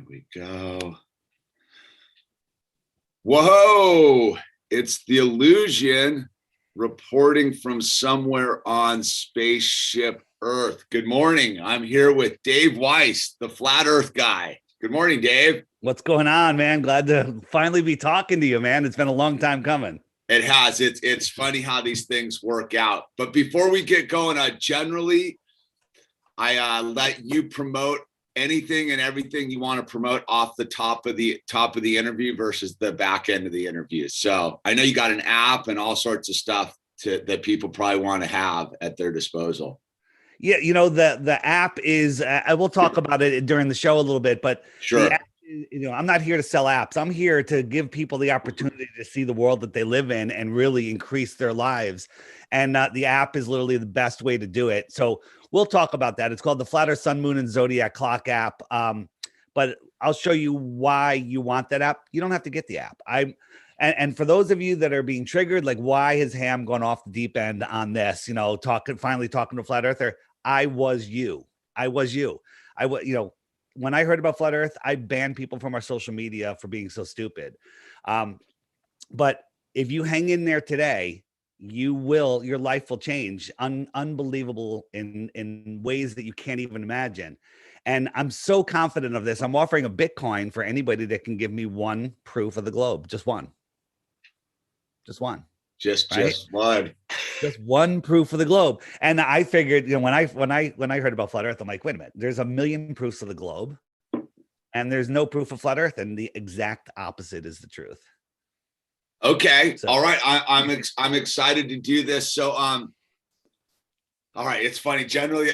we go. Whoa, it's the Illusion reporting from somewhere on spaceship Earth. Good morning. I'm here with Dave Weiss, the flat Earth guy. Good morning, Dave. What's going on, man? Glad to finally be talking to you, man. It's been a long time coming. It has. It's funny how these things work out. But before we get going, generally, I let you promote anything and everything you want to promote off the top of the interview versus the back end of the interview. So I know you got an app and all sorts of stuff that people probably want to have at their disposal. Yeah, you know, the app is, I will talk about it during the show a little bit, but sure. The app, you know, I'm not here to sell apps. I'm here to give people the opportunity to see the world that they live in and really increase their lives. And the app is literally the best way to do it. So we'll talk about that. It's called the Flat Earth, Sun, Moon, and Zodiac Clock app. But I'll show you why you want that app. You don't have to get the app. And for those of you that are being triggered, like, why has Ham gone off the deep end on this? You know, finally talking to a flat earther. I was you. When I heard about flat Earth, I banned people from our social media for being so stupid. But if you hang in there today, your life will change unbelievable in ways that you can't even imagine. And I'm so confident of this. I'm offering a Bitcoin for anybody that can give me one proof of the globe. Just one. Just one. Just one. Just one proof of the globe. And I figured, you know, when I heard about flat Earth, I'm like, wait a minute, there's a million proofs of the globe and there's no proof of flat Earth. And the exact opposite is the truth. Okay. So, all right. I'm excited to do this. So, all right. It's funny. Generally,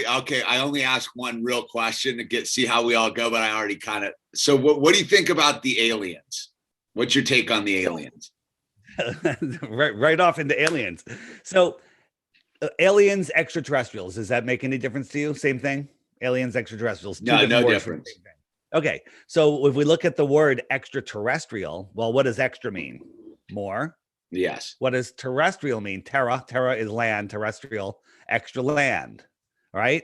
okay. I only ask one real question to see how we all go, but I already so what do you think about the aliens? What's your take on the aliens? right off into aliens. So aliens, extraterrestrials, does that make any difference to you? Same thing? Aliens, extraterrestrials. No difference. Okay. So if we look at the word extraterrestrial, well, what does extra mean? More. Yes. What does terrestrial mean? Terra is land, terrestrial, extra land. Right.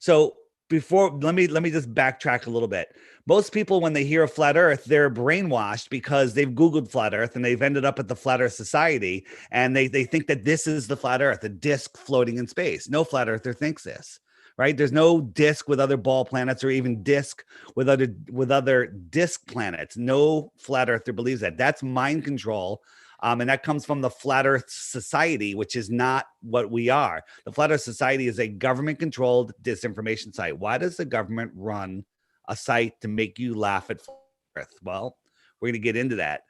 So let me just backtrack a little bit. Most people, when they hear of flat Earth, they're brainwashed because they've Googled flat Earth and they've ended up at the Flat Earth Society. And they think that this is the flat Earth, a disc floating in space. No flat earther thinks this, right? There's no disc with other ball planets or even disc with other disc planets. No flat earther believes that. That's mind control. And that comes from the Flat Earth Society, which is not what we are. The Flat Earth Society is a government-controlled disinformation site. Why does the government run a site to make you laugh at Flat Earth? Well, we're going to get into that.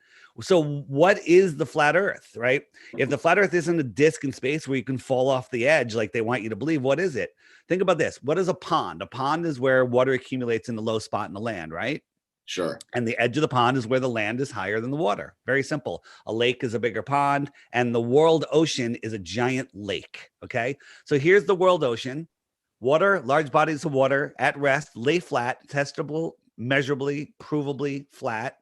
So what is the Flat Earth, right? If the Flat Earth isn't a disc in space where you can fall off the edge like they want you to believe, what is it? Think about this. What is a pond? A pond is where water accumulates in the low spot in the land, right? Sure. And the edge of the pond is where the land is higher than the water. Very simple. A lake is a bigger pond, and the world ocean is a giant lake. Okay. So here's the world ocean. Water, large bodies of water at rest, lay flat, testable, measurably, provably flat.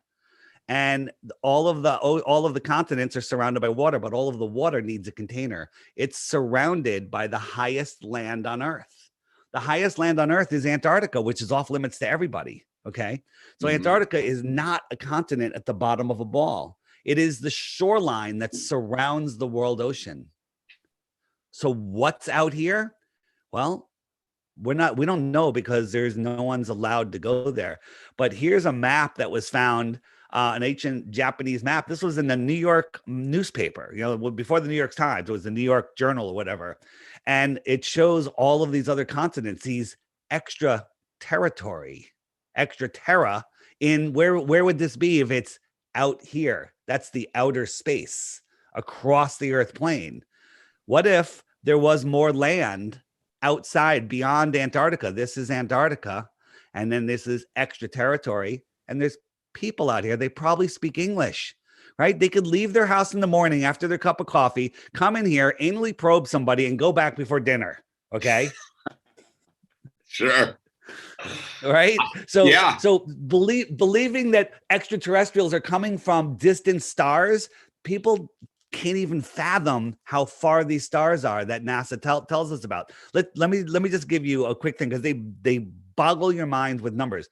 And all of the continents are surrounded by water, but all of the water needs a container. It's surrounded by the highest land on Earth. The highest land on Earth is Antarctica, which is off limits to everybody. Okay. So Antarctica is not a continent at the bottom of a ball. It is the shoreline that surrounds the world ocean. So what's out here? Well, we don't know because there's no one's allowed to go there. But here's a map that was found, an ancient Japanese map. This was in the New York newspaper, you know, before the New York Times. It was the New York Journal or whatever. And it shows all of these other continents, these extra territory, extra terra in where would this be if it's out here? That's the outer space across the Earth plane. What if there was more land outside beyond Antarctica? This is Antarctica, and then this is extra territory, and there's people out here. They probably speak English, right? They could leave their house in the morning after their cup of coffee, come in here, anally probe somebody, and go back before dinner. Okay. Sure. Right. So, yeah. So believing that extraterrestrials are coming from distant stars, people can't even fathom how far these stars are that NASA tells us about. Let me just give you a quick thing because they boggle your mind with numbers.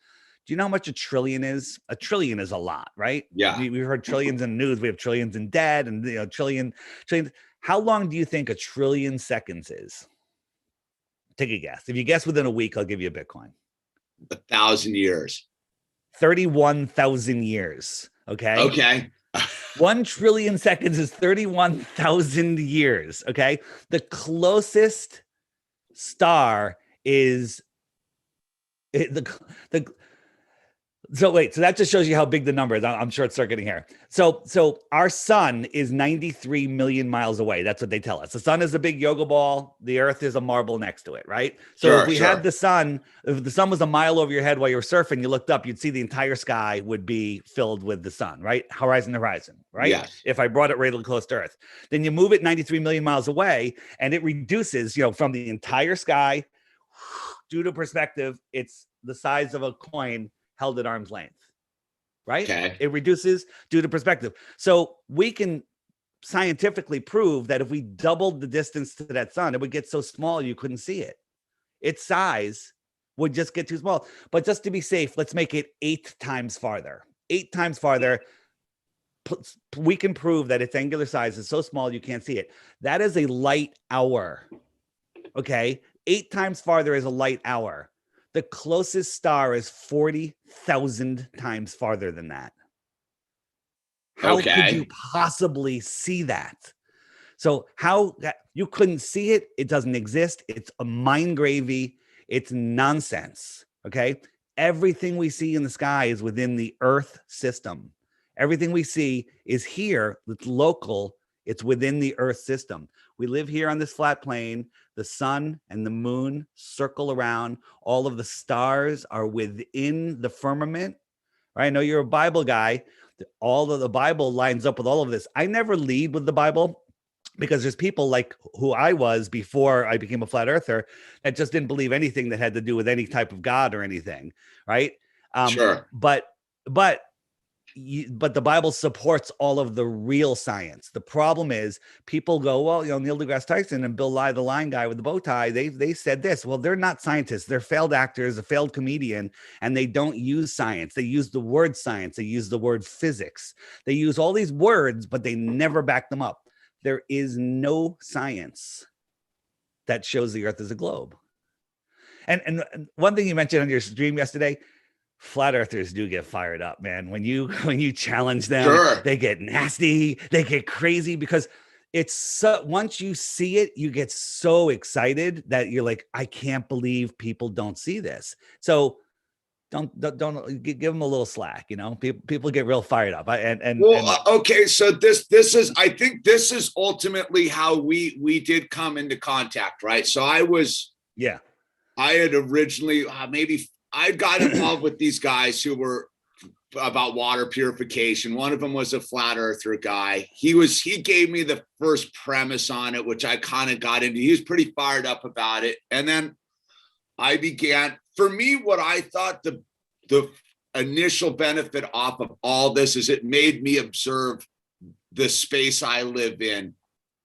Do you know how much a trillion is? A trillion is a lot, right? Yeah. We've heard trillions in the news. We have trillions in dead, and trillions. How long do you think a trillion seconds is? Take a guess. If you guess within a week, I'll give you a Bitcoin. 1,000 years. 31,000 years. Okay. Okay. 1 trillion seconds is 31,000 years. Okay. The closest star is so that just shows you how big the number is. I'm short circuiting here. So our sun is 93 million miles away. That's what they tell us. The sun is a big yoga ball. The earth is a marble next to it, right? So if we had the sun, if the sun was a mile over your head while you were surfing, you looked up, you'd see the entire sky would be filled with the sun, right? Horizon to horizon, right? Yes. If I brought it really close to earth, then you move it 93 million miles away and it reduces, from the entire sky. Due to perspective, it's the size of a coin held at arm's length, right? Okay. It reduces due to perspective. So we can scientifically prove that if we doubled the distance to that sun, it would get so small you couldn't see it. Its size would just get too small. But just to be safe, let's make it 8 times farther. 8 times farther. We can prove that its angular size is so small you can't see it. That is a light hour. Okay. 8 times farther is a light hour. The closest star is 40,000 times farther than that. How could you possibly see that? So you couldn't see it? It doesn't exist. It's a mind gravy. It's nonsense. Okay. Everything we see in the sky is within the Earth system. Everything we see is here. It's local. It's within the Earth system. We live here on this flat plane. The sun and the moon circle around. All of the stars are within the firmament. Right? I know you're a Bible guy. All of the Bible lines up with all of this. I never lead with the Bible because there's people like who I was before I became a flat earther that just didn't believe anything that had to do with any type of God or anything. Right? Sure. But the Bible supports all of the real science. The problem is people go, well, Neil deGrasse Tyson and Bill Nye, the line guy with the bow tie, they said this. Well, they're not scientists. They're failed actors, a failed comedian, and they don't use science. They use the word science. They use the word physics. They use all these words, but they never back them up. There is no science that shows the earth is a globe. And one thing you mentioned on your stream yesterday, flat earthers do get fired up, man. When you challenge them, sure, they get nasty, they get crazy because it's so, once you see it, you get so excited that you're like, I can't believe people don't see this. So don't give them a little slack, people get real fired up. Okay. So this is, I think this is ultimately how we did come into contact, right? So I had originally I got involved with these guys who were about water purification. One of them was a flat earther guy. He gave me the first premise on it, which I kind of got into. He was pretty fired up about it. And then I began, for me, what I thought the initial benefit off of all this is it made me observe the space I live in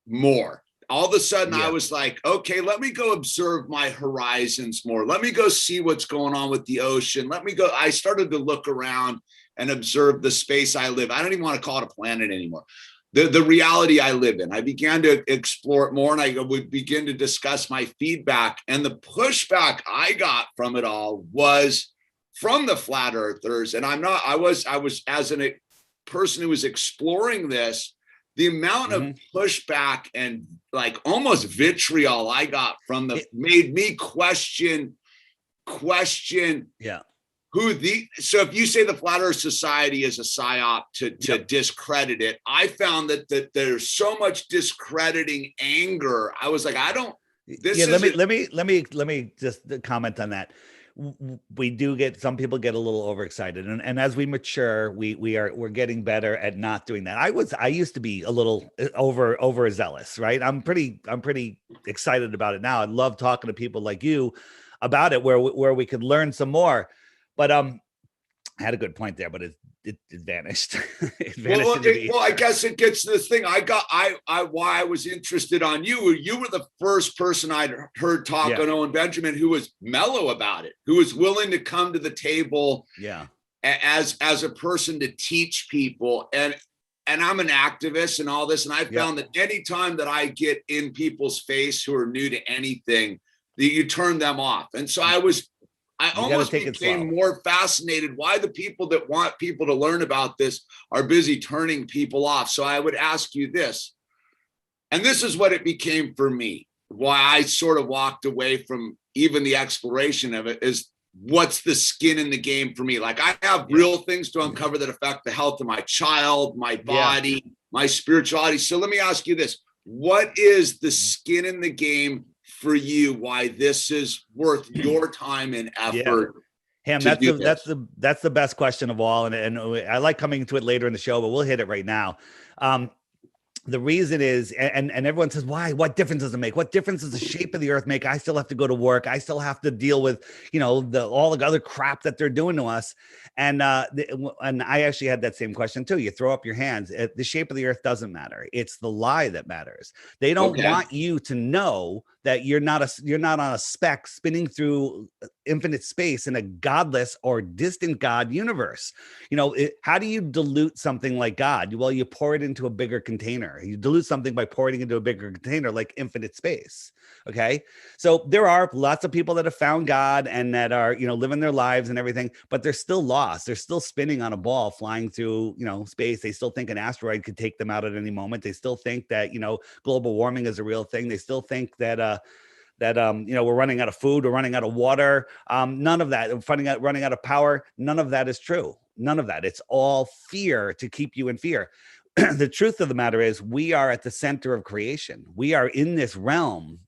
more. All of a sudden, I was like, okay, let me go observe my horizons more. Let me go see what's going on with the ocean. I started to look around and observe the space I live. I don't even want to call it a planet anymore. The reality I live in. I began to explore it more, and I would begin to discuss my feedback. And the pushback I got from it all was from the flat earthers. And I was as a person who was exploring this, the amount of pushback and like almost vitriol I got from made me question so if you say the Flat Earth Society is a psyop to discredit it, I found that there's so much discrediting anger. I was like, let me just comment on that. We do get, some people get a little overexcited, and as we mature, we're getting better at not doing that. I used to be a little overzealous, right? I'm pretty excited about it now. I love talking to people like you about it, where we could learn some more. But I had a good point there, but it vanished. It vanished Well, into the I guess it gets to this thing. Why I was interested on you. You were the first person I'd heard talk on Owen Benjamin who was mellow about it, who was willing to come to the table as a person to teach people. And I'm an activist and all this. And I found that anytime that I get in people's face who are new to anything, that you turn them off. And so I almost became more fascinated why the people that want people to learn about this are busy turning people off. So I would ask you this, and this is what it became for me, why I sort of walked away from even the exploration of it, is what's the skin in the game for me? Like, I have real things to uncover that affect the health of my child, my body, my spirituality. So let me ask you this. What is the skin in the game for you, why this is worth your time and effort? Ham, that's the best question of all. And I like coming to it later in the show, but we'll hit it right now. The reason is, and everyone says, why? What difference does it make? What difference does the shape of the earth make? I still have to go to work. I still have to deal with, all the other crap that they're doing to us. And I actually had that same question too. You throw up your hands. The shape of the earth doesn't matter. It's the lie that matters. They don't want you to know that you're not on a speck spinning through infinite space in a godless or distant God universe. How do you dilute something like God? Well, you pour it into a bigger container. You dilute something by pouring it into a bigger container, like infinite space. Okay. So there are lots of people that have found God and that are, living their lives and everything, but they're still lost. They're still spinning on a ball flying through, space. They still think an asteroid could take them out at any moment. They still think that, global warming is a real thing. They still think that, we're running out of food, we're running out of water. None of that, running out of power. None of that is true. None of that. It's all fear to keep you in fear. The truth of the matter is we are at the center of creation. We are in this realm.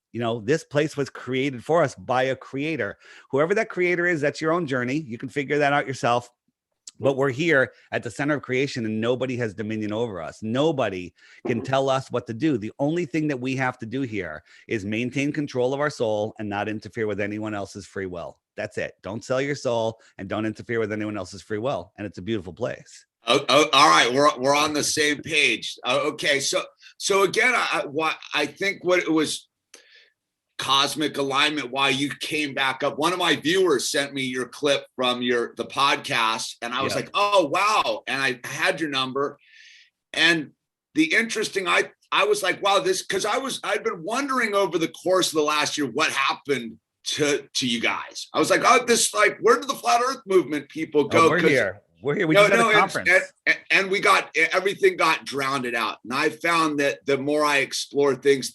This place was created for us by a creator. Whoever that creator is, that's your own journey. You can figure that out yourself. But we're here at the center of creation and nobody has dominion over us. Nobody can tell us what to do. The only thing that we have to do here is maintain control of our soul and not interfere with anyone else's free will. That's it. Don't sell your soul and don't interfere with anyone else's free will. And it's a beautiful place. Oh, all right. We're on the same page. Okay. So again, I think what it was cosmic alignment, why you came back up. One of my viewers sent me your clip from the podcast and I was like, oh, wow. And I had your number and the interesting, I was like, wow, because I'd been wondering over the course of the last year, what happened to you guys. I was like, where did the flat earth movement people go? We're here. We just had a conference. And everything got drowned out. And I found that the more I explore things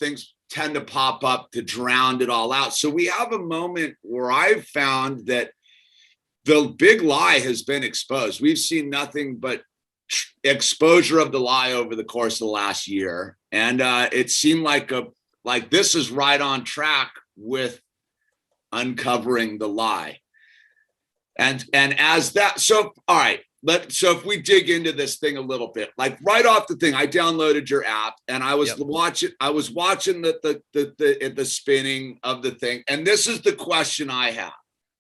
tend to pop up to drown it all out. So we have a moment where I've found that the big lie has been exposed. We've seen nothing but exposure of the lie over the course of the last year. And it seemed like this is right on track with uncovering the lie. And as that, so, all right. So if we dig into this thing a little bit, like right off the thing, I downloaded your app and I was watching the spinning of the thing. And this is the question I have.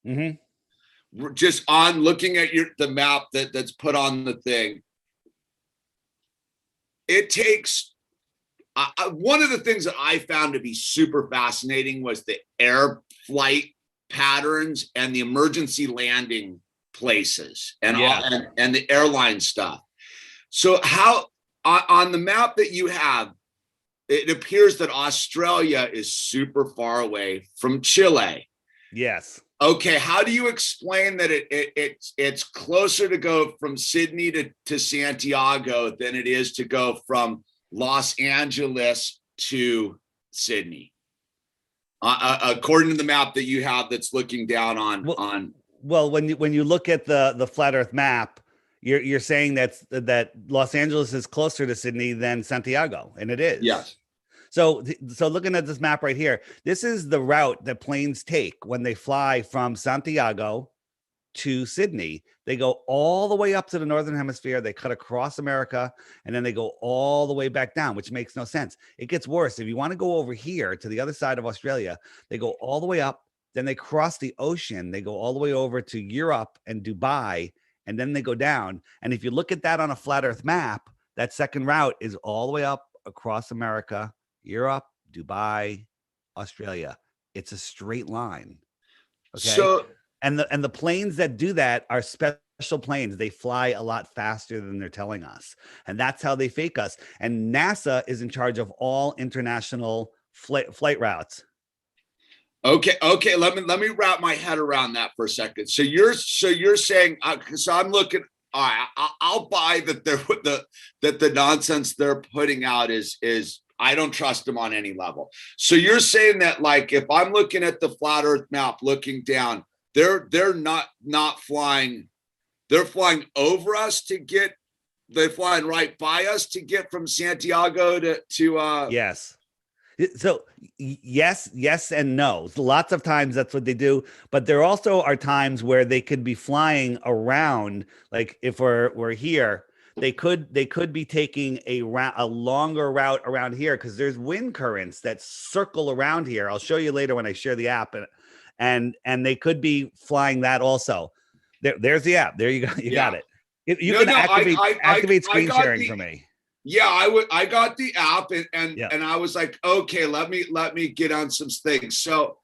Mm-hmm. Just on looking at the map that's put on the thing. It takes, one of the things that I found to be super fascinating was the air flight patterns and the emergency landing places and the airline stuff. So how on the map that you have, it appears that Australia is super far away from Chile. Yes. Okay. How do you explain that it's closer to go from Sydney to Santiago than it is to go from Los Angeles to Sydney? According to the map that you have that's looking down on. Well, when you look at the flat Earth map, you're saying that Los Angeles is closer to Sydney than Santiago, and it is. Yes. So looking at this map right here, this is the route that planes take when they fly from Santiago to Sydney. They go all the way up to the Northern Hemisphere. They cut across America, and then they go all the way back down, which makes no sense. It gets worse. If you want to go over here to the other side of Australia, they go all the way up. Then they cross the ocean. They go all the way over to Europe and Dubai, and then they go down. And if you look at that on a flat Earth map, that second route is all the way up across America, Europe, Dubai, Australia. It's a straight line. Okay. So, and the planes that do that are special planes. They fly a lot faster than they're telling us. And that's how they fake us. And NASA is in charge of all international flight routes. okay. Let me wrap my head around that for a second. So you're saying, so I'm looking, all right, I'll buy that the nonsense they're putting out is I don't trust them on any level. So you're saying that, like, if I'm looking at the flat Earth map, looking down, they're not flying. They're flying over us they're flying right by us to get from Santiago to Yes. So yes and no. Lots of times that's what they do, but there also are times where they could be flying around. Like if we're here, they could be taking a longer route around here because there's wind currents that circle around here. I'll show you later when I share the app, and they could be flying that also. There's the app. There you go. You got it. You can activate screen sharing for me. Yeah, I got the app and I was like, okay, let me get on some things. So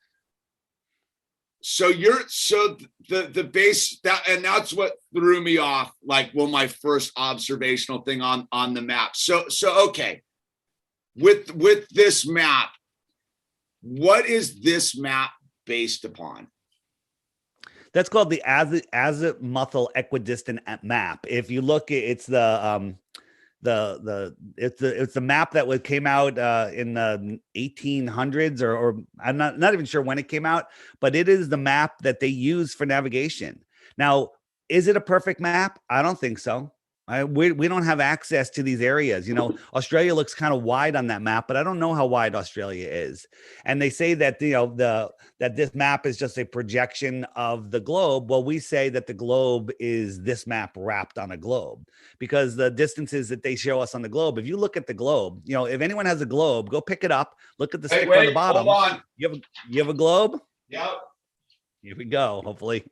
the base that's what threw me off, like, well, my first observational thing on the map. So okay. With this map, what is this map based upon? That's called the azimuthal equidistant map. If you look, it's the map that came out in the 1800s, or I'm not even sure when it came out, but it is the map that they use for navigation. Now, is it a perfect map? I don't think so. We don't have access to these areas. You know, Australia looks kind of wide on that map, but I don't know how wide Australia is. And they say that that this map is just a projection of the globe. Well, we say that the globe is this map wrapped on a globe, because the distances that they show us on the globe, if you look at the globe, you know, if anyone has a globe, go pick it up, look at the sticker on the bottom. Hold on. You have a globe? Yep. Here we go. Hopefully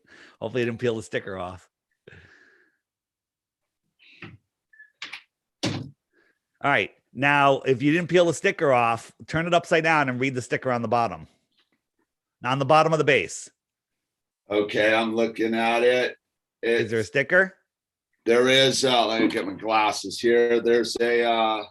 you didn't peel the sticker off. All right. Now, if you didn't peel the sticker off, turn it upside down and read the sticker on the bottom. On the bottom of the base. Okay, I'm looking at it. Is there a sticker? There is. Let me get my glasses here. There's a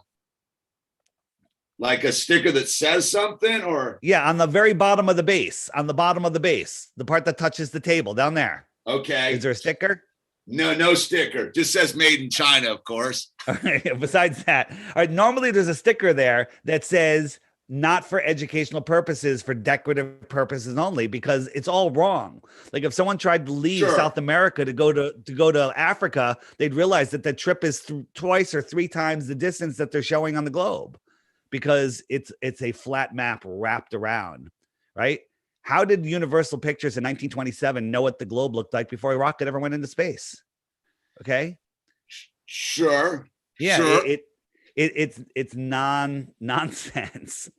like a sticker that says something, or on the very bottom of the base. On the bottom of the base, the part that touches the table down there. Okay. Is there a sticker? No sticker. Just says made in China, of course. Besides that, all right, normally there's a sticker there that says not for educational purposes, for decorative purposes only, because it's all wrong. Like if someone tried to leave South America to go to Africa, they'd realize that the trip is twice or three times the distance that they're showing on the globe, because it's a flat map wrapped around, right? How did Universal Pictures in 1927 know what the globe looked like before a rocket ever went into space? Okay. Sure. Yeah. Sure. It's nonsense.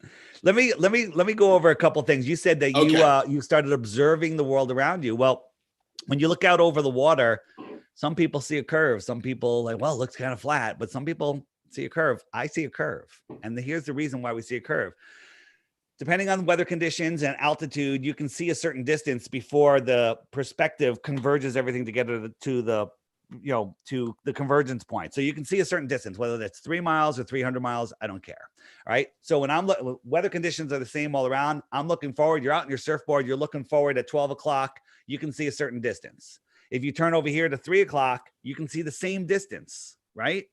Let me go over a couple things. You said that you started observing the world around you. Well, when you look out over the water, some people see a curve. Some people like, well, it looks kind of flat, but some people see a curve. I see a curve. And here's the reason why we see a curve. Depending on weather conditions and altitude, you can see a certain distance before the perspective converges everything together to the convergence point. So you can see a certain distance, whether that's 3 miles or 300 miles, I don't care. All right. So when weather conditions are the same all around, I'm looking forward. You're out on your surfboard. You're looking forward at 12 o'clock. You can see a certain distance. If you turn over here to 3 o'clock, you can see the same distance, right?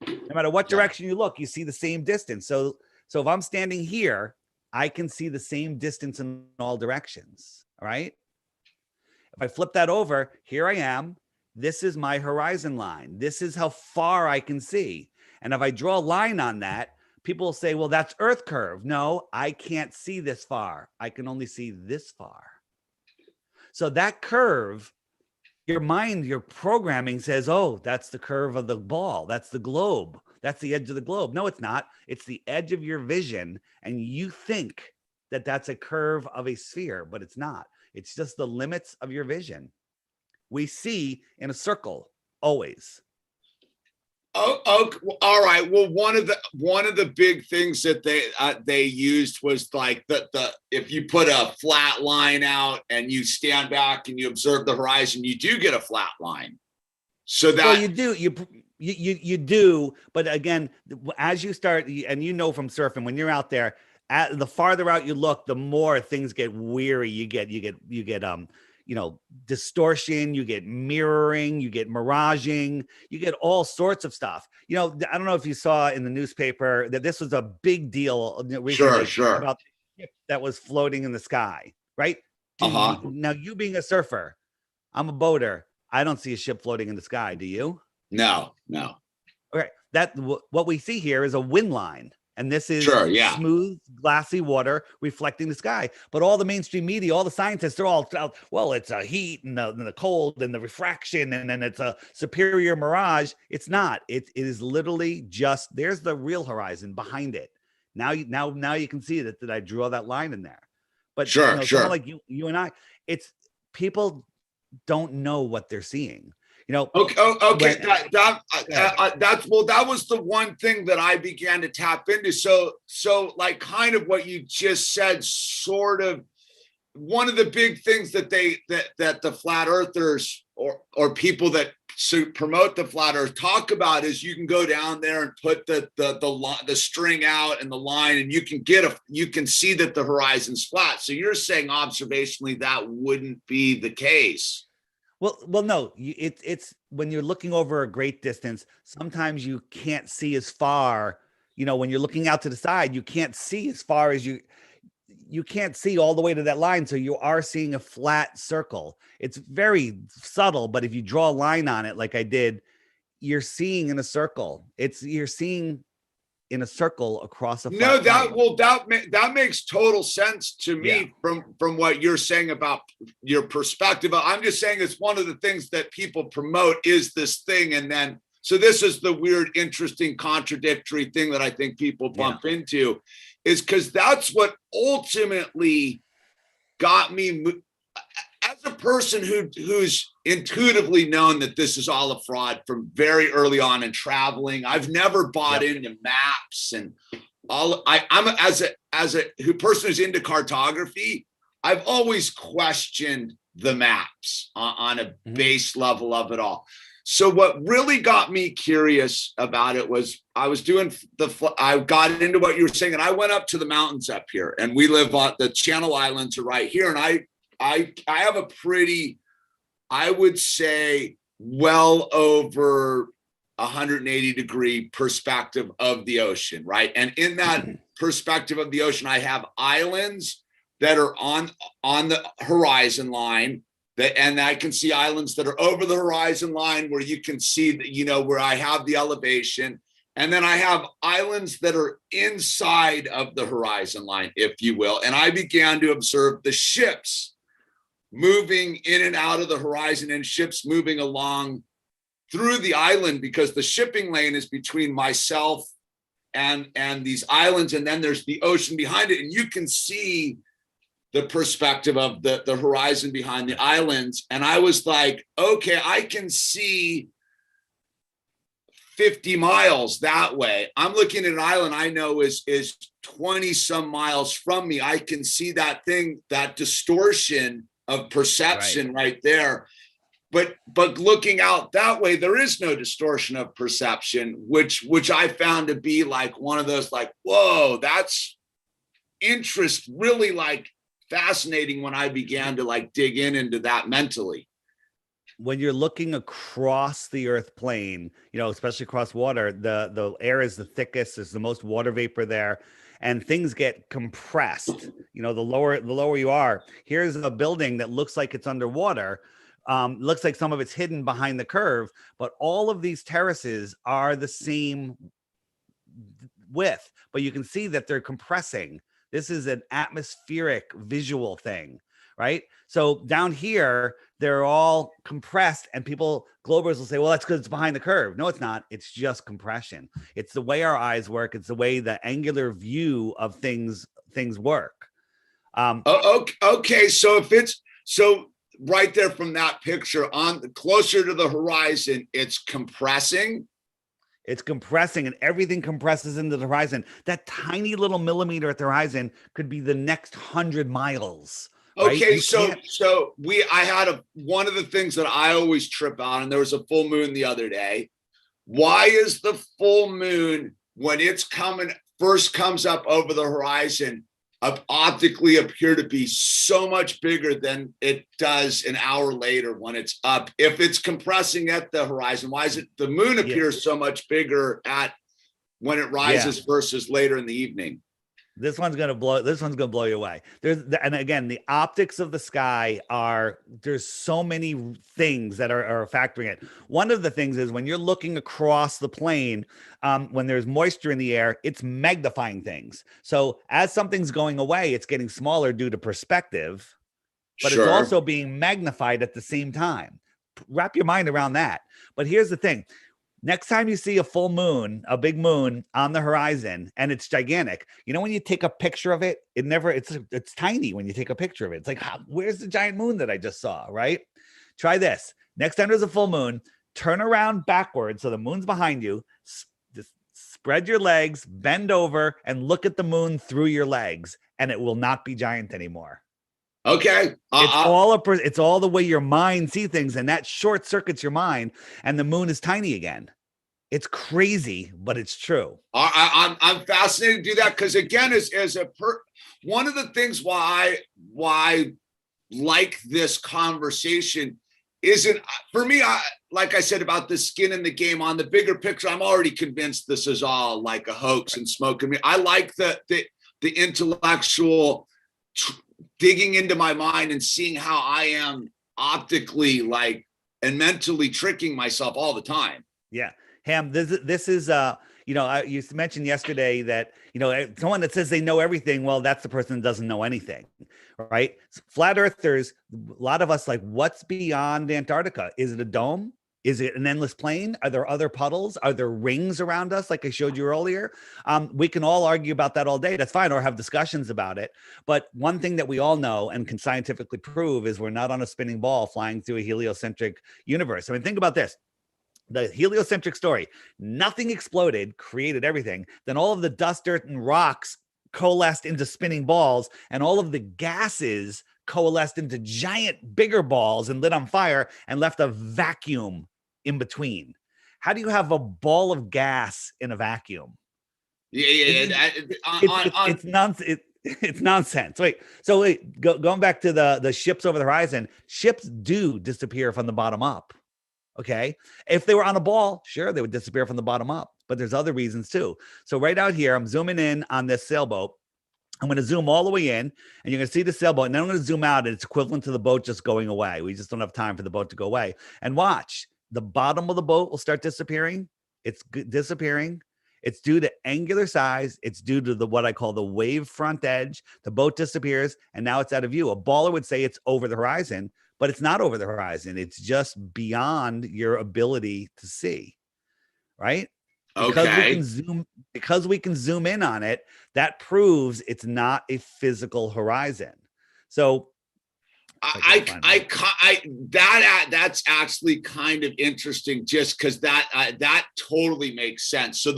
No matter what direction you look, you see the same distance. So if I'm standing here, I can see the same distance in all directions. All right. If I flip that over, here I am. This is my horizon line. This is how far I can see. And if I draw a line on that, people will say, well, that's Earth curve. No, I can't see this far. I can only see this far. So that curve, your mind, your programming says, oh, that's the curve of the ball. That's the globe. That's the edge of the globe. No, it's not. It's the edge of your vision. And you think that that's a curve of a sphere, but it's not. It's just the limits of your vision. We see in a circle. always. Oh, all right. Well, one of the big things that they used was like the if you put a flat line out and you stand back and you observe the horizon, you do get a flat line. So that, well, you do, but again, as you start, and you know from surfing, when you're out there, the farther out you look, the more things get weary. You get distortion, you get mirroring, you get miraging, you get all sorts of stuff. I don't know if you saw in the newspaper that this was a big deal recently sure. about the ship that was floating in the sky, right? Now, you being a surfer, I'm a boater. I don't see a ship floating in the sky. Do you? No. Okay. What we see here is a wind line. And this is smooth, glassy water reflecting the sky. But all the mainstream media, all the scientists, they're all, well, it's a heat and the cold and the refraction, and then it's a superior mirage. It's not. It is literally just, there's the real horizon behind it. Now you can see that I drew all that line in there. But someone like you and I, it's people don't know what they're seeing. Okay. That was the one thing that I began to tap into. So like kind of what you just said, sort of one of the big things that that the flat earthers or people that promote the flat earth talk about is you can go down there and put the string out and the line, and you can see that the horizon's flat. So you're saying observationally that wouldn't be the case. Well, no, it's when you're looking over a great distance, sometimes you can't see as far, when you're looking out to the side, you can't see as far as you can't see all the way to that line. So you are seeing a flat circle. It's very subtle, but if you draw a line on it, like I did, you're seeing in a circle. You're seeing in a circle across a flat that makes total sense to me from what you're saying about your perspective. I'm just saying it's one of the things that people promote is this thing, and then so this is the weird, interesting, contradictory thing that I think people bump into, is because that's what ultimately got me as a person who's intuitively known that this is all a fraud from very early on in traveling. I've never bought into maps and all. I'm as a person who's into cartography, I've always questioned the maps on a base level of it all. So what really got me curious about it was I got into what you were saying, and I went up to the mountains up here, and we live on the Channel Islands are right here, and I have a pretty, I would say, well over 180-degree perspective of the ocean, right? And in that perspective of the ocean, I have islands that are on the horizon line, and I can see islands that are over the horizon line where you can see, where I have the elevation. And then I have islands that are inside of the horizon line, if you will. And I began to observe the ships moving in and out of the horizon, and ships moving along through the island, because the shipping lane is between myself and these islands, and then there's the ocean behind it, and you can see the perspective of the horizon behind the islands. And I was like, okay, I can see 50 miles that way. I'm looking at an island I know is 20 some miles from me. I can see that thing, that distortion of perception right there. But looking out that way, there is no distortion of perception, which I found to be like one of those, like, whoa, that's really like fascinating when I began to like dig into that mentally. When you're looking across the earth plane, especially across water, the air is the thickest, there's the most water vapor there, and things get compressed. The lower you are. Here's a building that looks like it's underwater. Looks like some of it's hidden behind the curve, but all of these terraces are the same width, but you can see that they're compressing. This is an atmospheric visual thing, right? So down here, they're all compressed, and Globers will say, well, that's because it's behind the curve. No, it's not. It's just compression. It's the way our eyes work. It's the way the angular view of things work. Okay. So right there from that picture on closer to the horizon, it's compressing. It's compressing, and everything compresses into the horizon. That tiny little millimeter at the horizon could be the next 100 miles. Right? Okay, so I had one of the things that I always trip out, and there was a full moon the other day. Why is the full moon, when it's first comes up over the horizon, optically appear to be so much bigger than it does an hour later when it's up? If it's compressing at the horizon, why is it the moon appears so much bigger when it rises versus later in the evening? This one's gonna blow you away. And again, the optics of the sky there's so many things that are factoring it. One of the things is when you're looking across the plane, when there's moisture in the air, it's magnifying things. So as something's going away, it's getting smaller due to perspective, but it's also being magnified at the same time. Wrap your mind around that. But here's the thing. Next time you see a full moon, a big moon on the horizon, and it's gigantic, when you take a picture of it, it's tiny when you take a picture of it. It's like, where's the giant moon that I just saw, right? Try this. Next time there's a full moon, turn around backwards so the moon's behind you, just spread your legs, bend over, and look at the moon through your legs, and it will not be giant anymore. Okay. It's all the way your mind sees things, and that short circuits your mind, and the moon is tiny again. It's crazy, but it's true. I'm fascinated to do that because, again, one of the things why I like this conversation isn't for me. Like I said about the skin in the game, on the bigger picture, I'm already convinced this is all like a hoax and smoke. I mean, I like the intellectual digging into my mind and seeing how I am optically and mentally tricking myself all the time. Yeah. Ham, this is you mentioned yesterday that someone that says they know everything, well, that's the person that doesn't know anything, right? Flat earthers, a lot of us what's beyond Antarctica? Is it a dome? Is it an endless plain? Are there other puddles? Are there rings around us like I showed you earlier? We can all argue about that all day. That's fine, or have discussions about it. But one thing that we all know and can scientifically prove is we're not on a spinning ball flying through a heliocentric universe. I mean, think about this. The heliocentric story, nothing exploded, created everything. Then all of the dust, dirt, and rocks coalesced into spinning balls, and all of the gases coalesced into giant, bigger balls and lit on fire and left a vacuum in between. How do you have a ball of gas in a vacuum? It's nonsense. It's nonsense. Going back to the ships over the horizon, ships do disappear from the bottom up. Okay. If they were on a ball, sure, they would disappear from the bottom up, but there's other reasons too. So right out here, I'm zooming in on this sailboat. I'm going to zoom all the way in, and you're going to see the sailboat, and then I'm going to zoom out, and it's equivalent to the boat just going away. We just don't have time for the boat to go away. And watch, the bottom of the boat will start disappearing. It's disappearing. It's due to angular size. It's due to what I call the wave front edge. The boat disappears, and now it's out of view. A baller would say it's over the horizon, but it's not over the horizon. It's just beyond your ability to see, right? Because we can zoom in on it, that proves it's not a physical horizon. So that's actually kind of interesting, just because that totally makes sense. So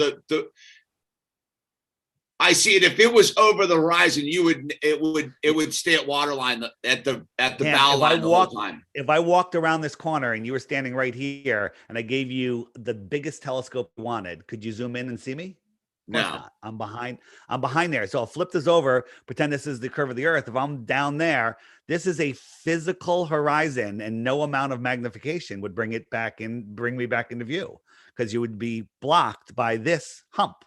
I see it. If it was over the horizon, it would stay at waterline at the bow line the whole time. If I walked around this corner and you were standing right here, and I gave you the biggest telescope you wanted, could you zoom in and see me? No, I'm behind there. So I'll flip this over, pretend this is the curve of the earth. If I'm down there, this is a physical horizon, and no amount of magnification would bring me back into view, because you would be blocked by this hump,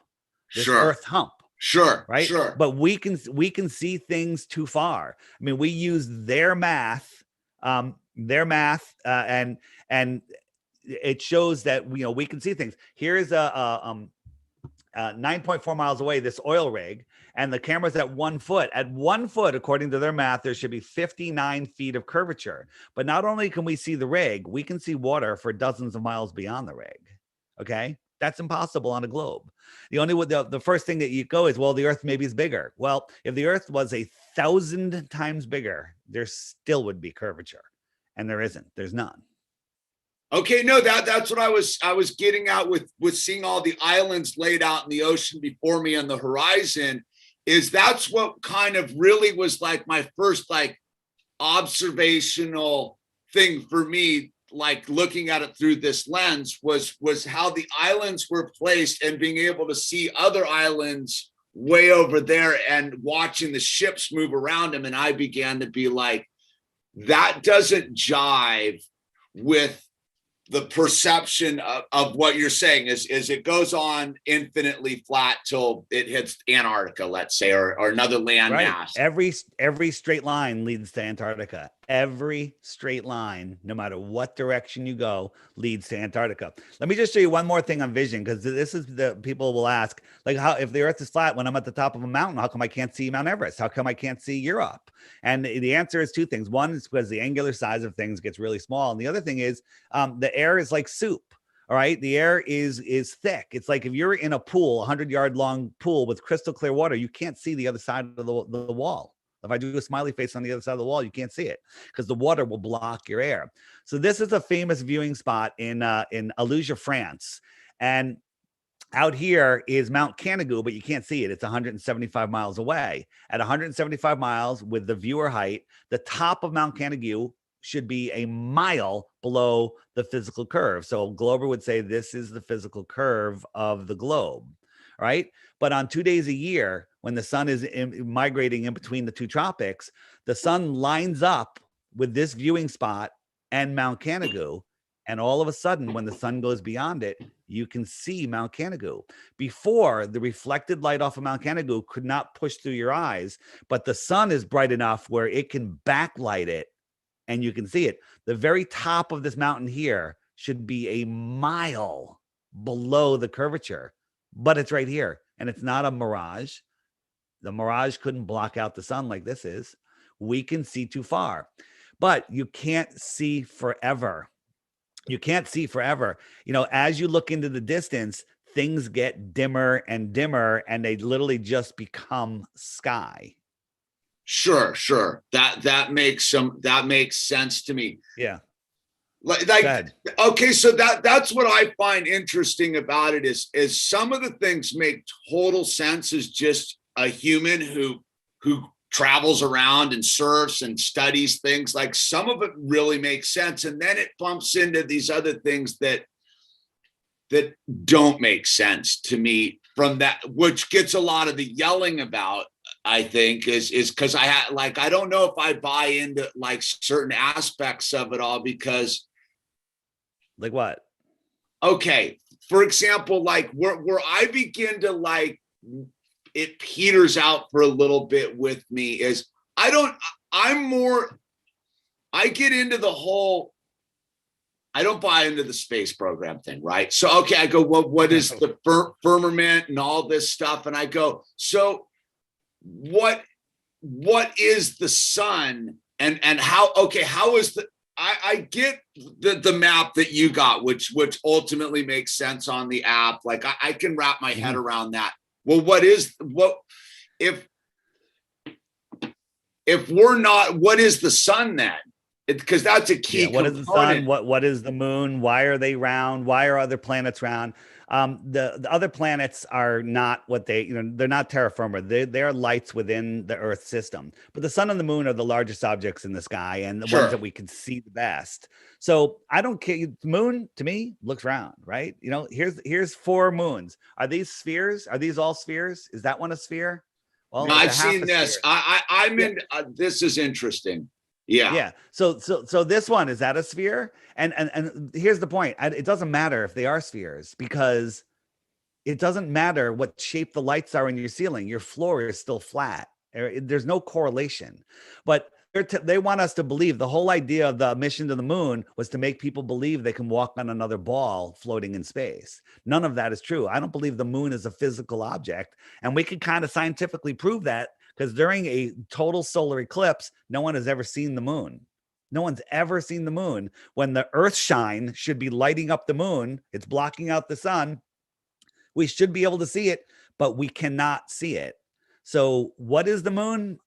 this earth hump. Sure. Right. Sure. But we can see things too far. I mean, we use their math, and it shows that, we can see things. Here's 9.4 miles away, this oil rig, and the camera's at 1 foot. At 1 foot, according to their math, there should be 59 feet of curvature. But not only can we see the rig, we can see water for dozens of miles beyond the rig. Okay. That's impossible on a globe. The first thing that you go is, well, the earth maybe is bigger. Well, if the earth was 1,000 times bigger, there still would be curvature. and there isn't. There's none. Okay, no, that's what I was getting at with seeing all the islands laid out in the ocean before me on the horizon. Is that's what kind of really was like my first like observational thing for me, like looking at it through this lens, was how the islands were placed and being able to see other islands way over there and watching the ships move around them. And I began to be like, that doesn't jive with the perception of what you're saying is it goes on infinitely flat till it hits Antarctica, let's say, or another land mass. Every straight line leads to Antarctica. Every straight line, no matter what direction you go, leads to Antarctica. Let me just show you one more thing on vision, because this is the people will ask, like, how if the Earth is flat when I'm at the top of a mountain, how come I can't see Mount Everest? How come I can't see Europe? And the answer is two things. One is because the angular size of things gets really small, and the other thing is the air is like soup. All right. The air is thick. It's like if you're in a pool, 100-yard long pool with crystal clear water, you can't see the other side of the wall. If I do a smiley face on the other side of the wall, you can't see it because the water will block your air. So this is a famous viewing spot in Aluja, France. And out here is Mount Canigou, but you can't see it. It's 175 miles away. At 175 miles with the viewer height, the top of Mount Canigou should be a mile below the physical curve. So Glober would say this is the physical curve of the globe, right? But on 2 days a year, when the sun is migrating in between the two tropics, the sun lines up with this viewing spot and Mount Canigou. And all of a sudden, when the sun goes beyond it, you can see Mount Canigou. Before, the reflected light off of Mount Canigou could not push through your eyes, but the sun is bright enough where it can backlight it and you can see it. The very top of this mountain here should be a mile below the curvature, but it's right here. And it's not a mirage. The mirage couldn't block out the sun like this is. We can see too far, but you can't see forever. You can't see forever. You know, as you look into the distance, things get dimmer and dimmer, and they literally just become sky. Sure. That makes sense to me. Yeah. Like okay, so that's what I find interesting about it is some of the things make total sense as just a human who travels around and surfs and studies things. Like some of it really makes sense, and then it bumps into these other things that don't make sense to me from that, which gets a lot of the yelling about, I think, is because I don't know if I buy into like certain aspects of it all, because like what? Okay, for example, like where I begin to like it peters out for a little bit with me is I get into the whole, I don't buy into the space program thing, right? So, okay, I go, well, what is the firmament and all this stuff? And I go, so what is the sun and how is the, I get the map that you got, which ultimately makes sense on the app. Like I can wrap my head around that. Well, if we're not, what is the sun then? Because that's a key what component. Is the sun? What is the moon? Why are they round? Why are other planets round? The other planets are not what they're not terra firma. They're lights within the Earth system. But the sun and the moon are the largest objects in the sky and the ones that we can see the best. So I don't care. The moon to me looks round, right? You know, here's 4 moons. Are these spheres? Are these all spheres? Is that one a sphere? Well, no, I've seen this. I'm in. This is interesting. Yeah. So this one, is that a sphere? And here's the point. It doesn't matter if they are spheres, because it doesn't matter what shape the lights are in your ceiling. Your floor is still flat. There's no correlation. But they want us to believe the whole idea of the mission to the moon was to make people believe they can walk on another ball floating in space. None of that is true. I don't believe the moon is a physical object. And we can kind of scientifically prove that, because during a total solar eclipse, no one has ever seen the moon. No one's ever seen the moon. When the earth shine should be lighting up the moon, it's blocking out the sun. We should be able to see it, but we cannot see it. So what is the moon?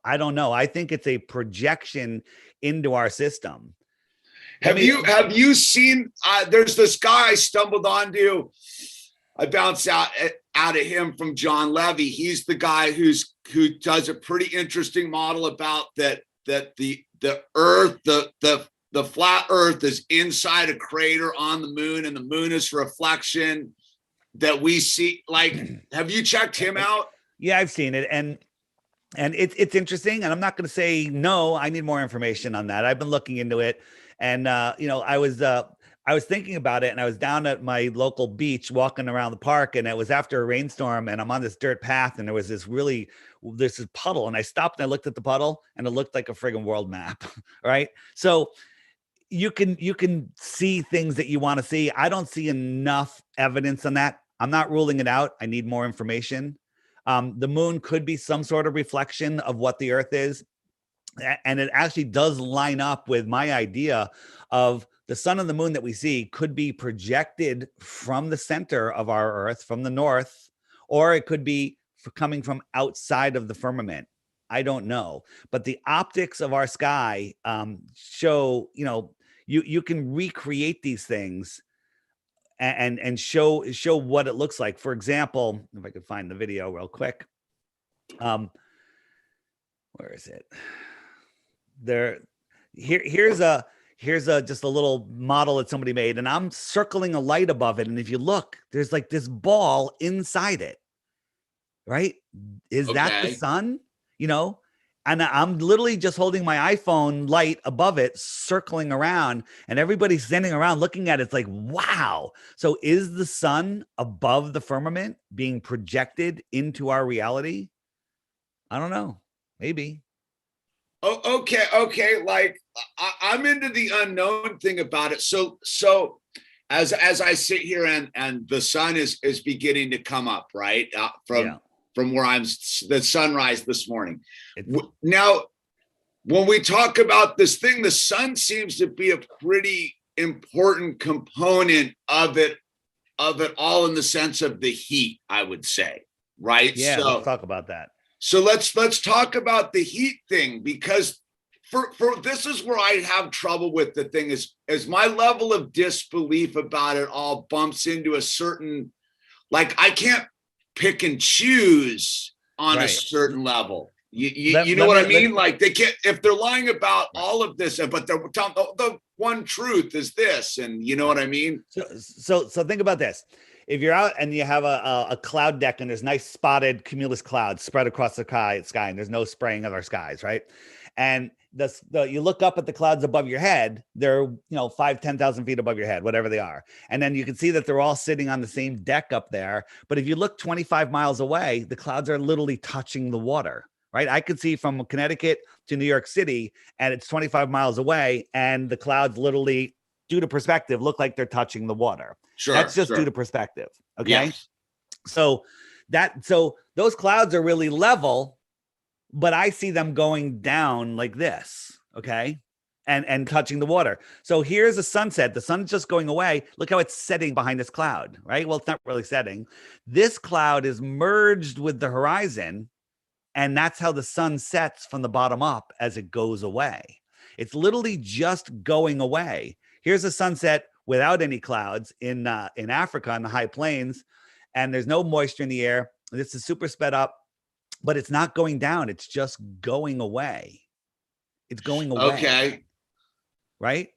I don't know. I think it's a projection into our system. Have you seen, there's this guy I stumbled onto. I bounced out of him from John Levy. He's the guy who does a pretty interesting model about that the earth, the flat earth is inside a crater on the moon, and the moon is reflection that we see. Like, have you checked him out? Yeah, I've seen it. And it's interesting. And I'm not going to say no, I need more information on that. I've been looking into it. And, I was thinking about it, and I was down at my local beach walking around the park, and it was after a rainstorm, and I'm on this dirt path, and there was this puddle, and I stopped and I looked at the puddle, and it looked like a friggin' world map. Right. So you can see things that you want to see. I don't see enough evidence on that. I'm not ruling it out. I need more information. The moon could be some sort of reflection of what the earth is. And it actually does line up with my idea of the sun and the moon that we see could be projected from the center of our earth, from the north, or it could be coming from outside of the firmament. I don't know. But the optics of our sky show, you can recreate these things and show what it looks like. For example, if I could find the video real quick. Where is it? Here's just a little model that somebody made, and I'm circling a light above it. And if you look, there's like this ball inside it, right? Is that the sun? And I'm literally just holding my iPhone light above it, circling around, and everybody's standing around looking at it. It's like, wow. So is the sun above the firmament being projected into our reality? I don't know. Maybe. Oh, okay. Like, I'm into the unknown thing about it. So as I sit here and the sun is beginning to come up, right? From where I'm, the sunrise this morning. Now, when we talk about this thing, the sun seems to be a pretty important component of it all, in the sense of the heat, I would say, right? Yeah, let's talk about that. So let's talk about the heat thing, because for this is where I have trouble with the thing is my level of disbelief about it all bumps into a certain, like, I can't pick and choose on a certain level. You know what I mean? Like, they can't, if they're lying about all of this, but they're telling the one truth is this, and you know what I mean? So think about this. If you're out and you have a cloud deck and there's nice spotted cumulus clouds spread across the sky, and there's no spraying of our skies, right? And you look up at the clouds above your head, they're 5,000-10,000 feet above your head, whatever they are. And then you can see that they're all sitting on the same deck up there. But if you look 25 miles away, the clouds are literally touching the water, right? I could see from Connecticut to New York City, and it's 25 miles away, and the clouds literally, due to perspective, look like they're touching the water. Sure, that's just due to perspective. Okay. Yes. So those clouds are really level, but I see them going down like this. Okay. And touching the water. So here's a sunset. The sun's just going away. Look how it's setting behind this cloud, right? Well, it's not really setting. This cloud is merged with the horizon, and that's how the sun sets from the bottom up as it goes away. It's literally just going away. Here's a sunset without any clouds in Africa on the high plains, and there's no moisture in the air. This is super sped up, but it's not going down. It's just going away. It's going away. Okay. Right.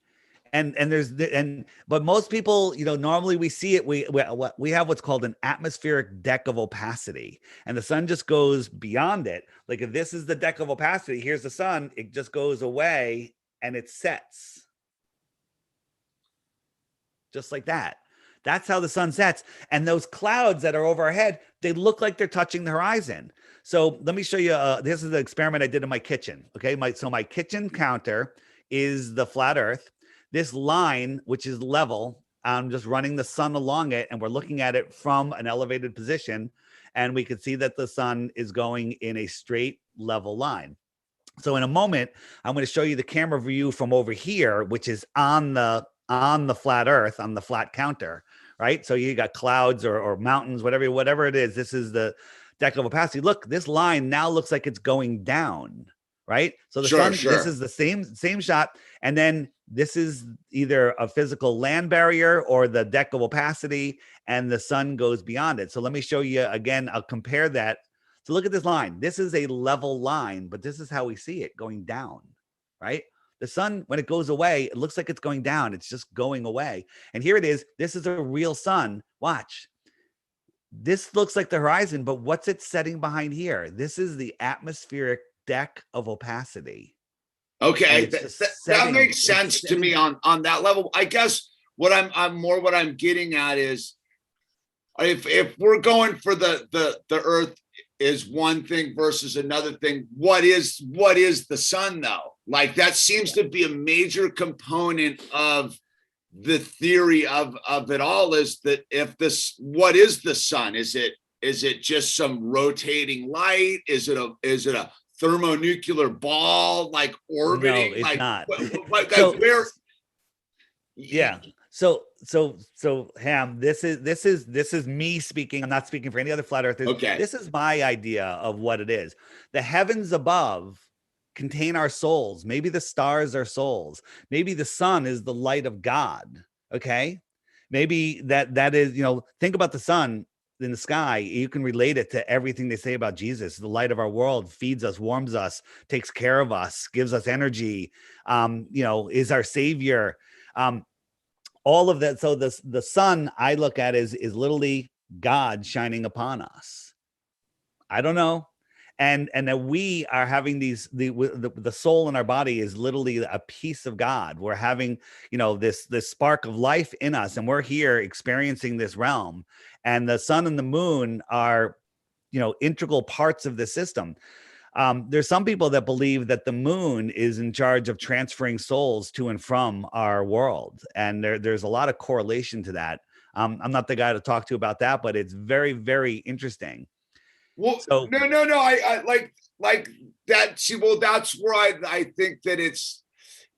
But most people, normally we see it. We have what's called an atmospheric deck of opacity, and the sun just goes beyond it. Like, if this is the deck of opacity, here's the sun, it just goes away and it sets. Just like that. That's how the sun sets. And those clouds that are over our head, they look like they're touching the horizon. So let me show you. This is the experiment I did in my kitchen. Okay. My kitchen counter is the flat earth. This line, which is level, I'm just running the sun along it, and we're looking at it from an elevated position. And we can see that the sun is going in a straight level line. So in a moment, I'm going to show you the camera view from over here, which is on the flat earth, on the flat counter, right? So you got clouds or mountains, whatever it is. This is the deck of opacity. Look, this line now looks like it's going down, right? So the Sure, sun, sure. this is the same shot. And then this is either a physical land barrier or the deck of opacity, and the sun goes beyond it. So let me show you again. I'll compare that. So look at this line. This is a level line, but this is how we see it going down, right? The sun, when it goes away, it looks like it's going down. It's just going away. And here it is. This is a real sun. Watch. This looks like the horizon, but what's it setting behind here? This is the atmospheric deck of opacity. Okay, that makes sense to me on that level. I guess what I'm getting at is if we're going for the Earth is one thing versus another thing, what is the sun though? Like that seems to be a major component of the theory of it all, is that what is the sun? Is it just some rotating light? Is it a thermonuclear ball like orbiting? No, it's like, not. So, where? Yeah. So Ham, this is me speaking. I'm not speaking for any other flat earthers. Okay. This is my idea of what it is. The heavens above contain our souls. Maybe the stars are souls. Maybe the sun is the light of God. Okay. Maybe that is, think about the sun in the sky. You can relate it to everything they say about Jesus. The light of our world feeds us, warms us, takes care of us, gives us energy, is our savior. All of that. So the sun I look at is literally God shining upon us. I don't know. And that we are having the soul in our body is literally a piece of God. We're having, this spark of life in us, and we're here experiencing this realm. And the sun and the moon are, integral parts of the system. There's some people that believe that the moon is in charge of transferring souls to and from our world. And there's a lot of correlation to that. I'm not the guy to talk to about that, but it's very, very interesting. Well, so, no. I like that. See, well, that's where I think that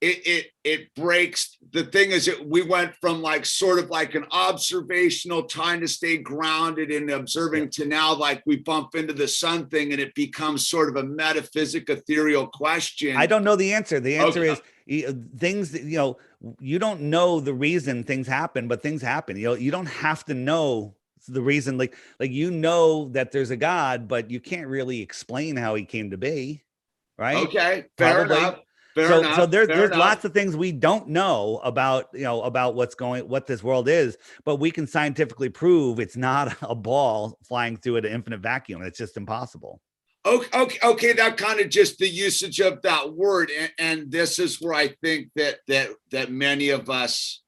it breaks. The thing is that we went from like sort of like an observational trying to stay grounded in observing to now like we bump into the sun thing and it becomes sort of a metaphysic ethereal question. I don't know the answer. The answer is things that, you don't know the reason things happen, but things happen. You don't have to know the reason, like that there's a God, but you can't really explain how he came to be, right? Okay, fair enough. So there's lots of things we don't know about, about what this world is, but we can scientifically prove it's not a ball flying through an infinite vacuum. It's just impossible. Okay. That kind of just the usage of that word, and this is where I think that many of us,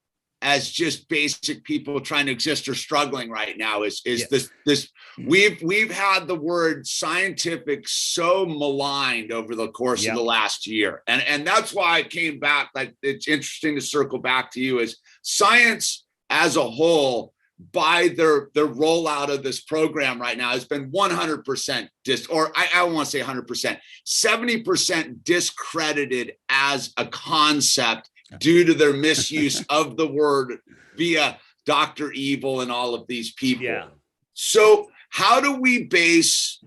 as just basic people trying to exist, are struggling right now. Is yes. this we've had the word scientific so maligned over the course of the last year, and that's why I came back. Like it's interesting to circle back to you, is science as a whole, by their rollout of this program right now, has been 100% I don't want to say 100%, 70% discredited as a concept due to their misuse of the word via Dr. Evil and all of these people. Yeah. So how do we base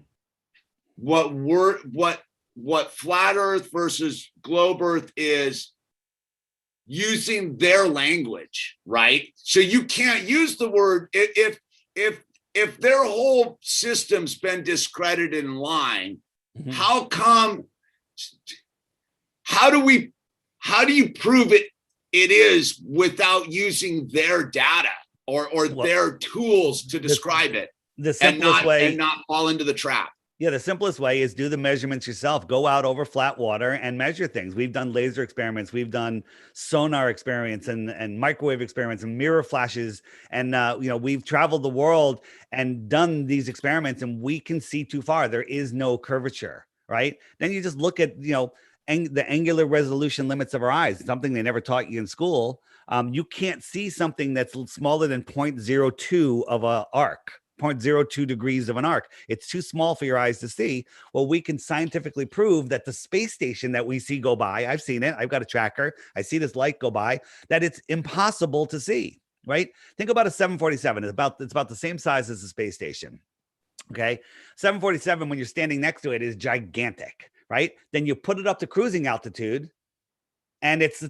what flat Earth versus globe Earth is using their language, right? So you can't use the word if their whole system's been discredited and lying. Mm-hmm. How do you prove it is without using their data or their tools to describe it? The simplest way, and not fall into the trap. Yeah, the simplest way is do the measurements yourself. Go out over flat water and measure things. We've done laser experiments. We've done sonar experiments and microwave experiments and mirror flashes. And, we've traveled the world and done these experiments, and we can see too far. There is no curvature, right? Then you just look at, the angular resolution limits of our eyes, something they never taught you in school. You can't see something that's smaller than 0.02 of an arc. 0.02 degrees of an arc. It's too small for your eyes to see. Well, we can scientifically prove that the space station that we see go by, I've seen it, I've got a tracker, I see this light go by, that it's impossible to see, right? Think about a 747. It's about the same size as the space station. Okay. 747, when you're standing next to it, is gigantic, right? Then you put it up to cruising altitude, and it's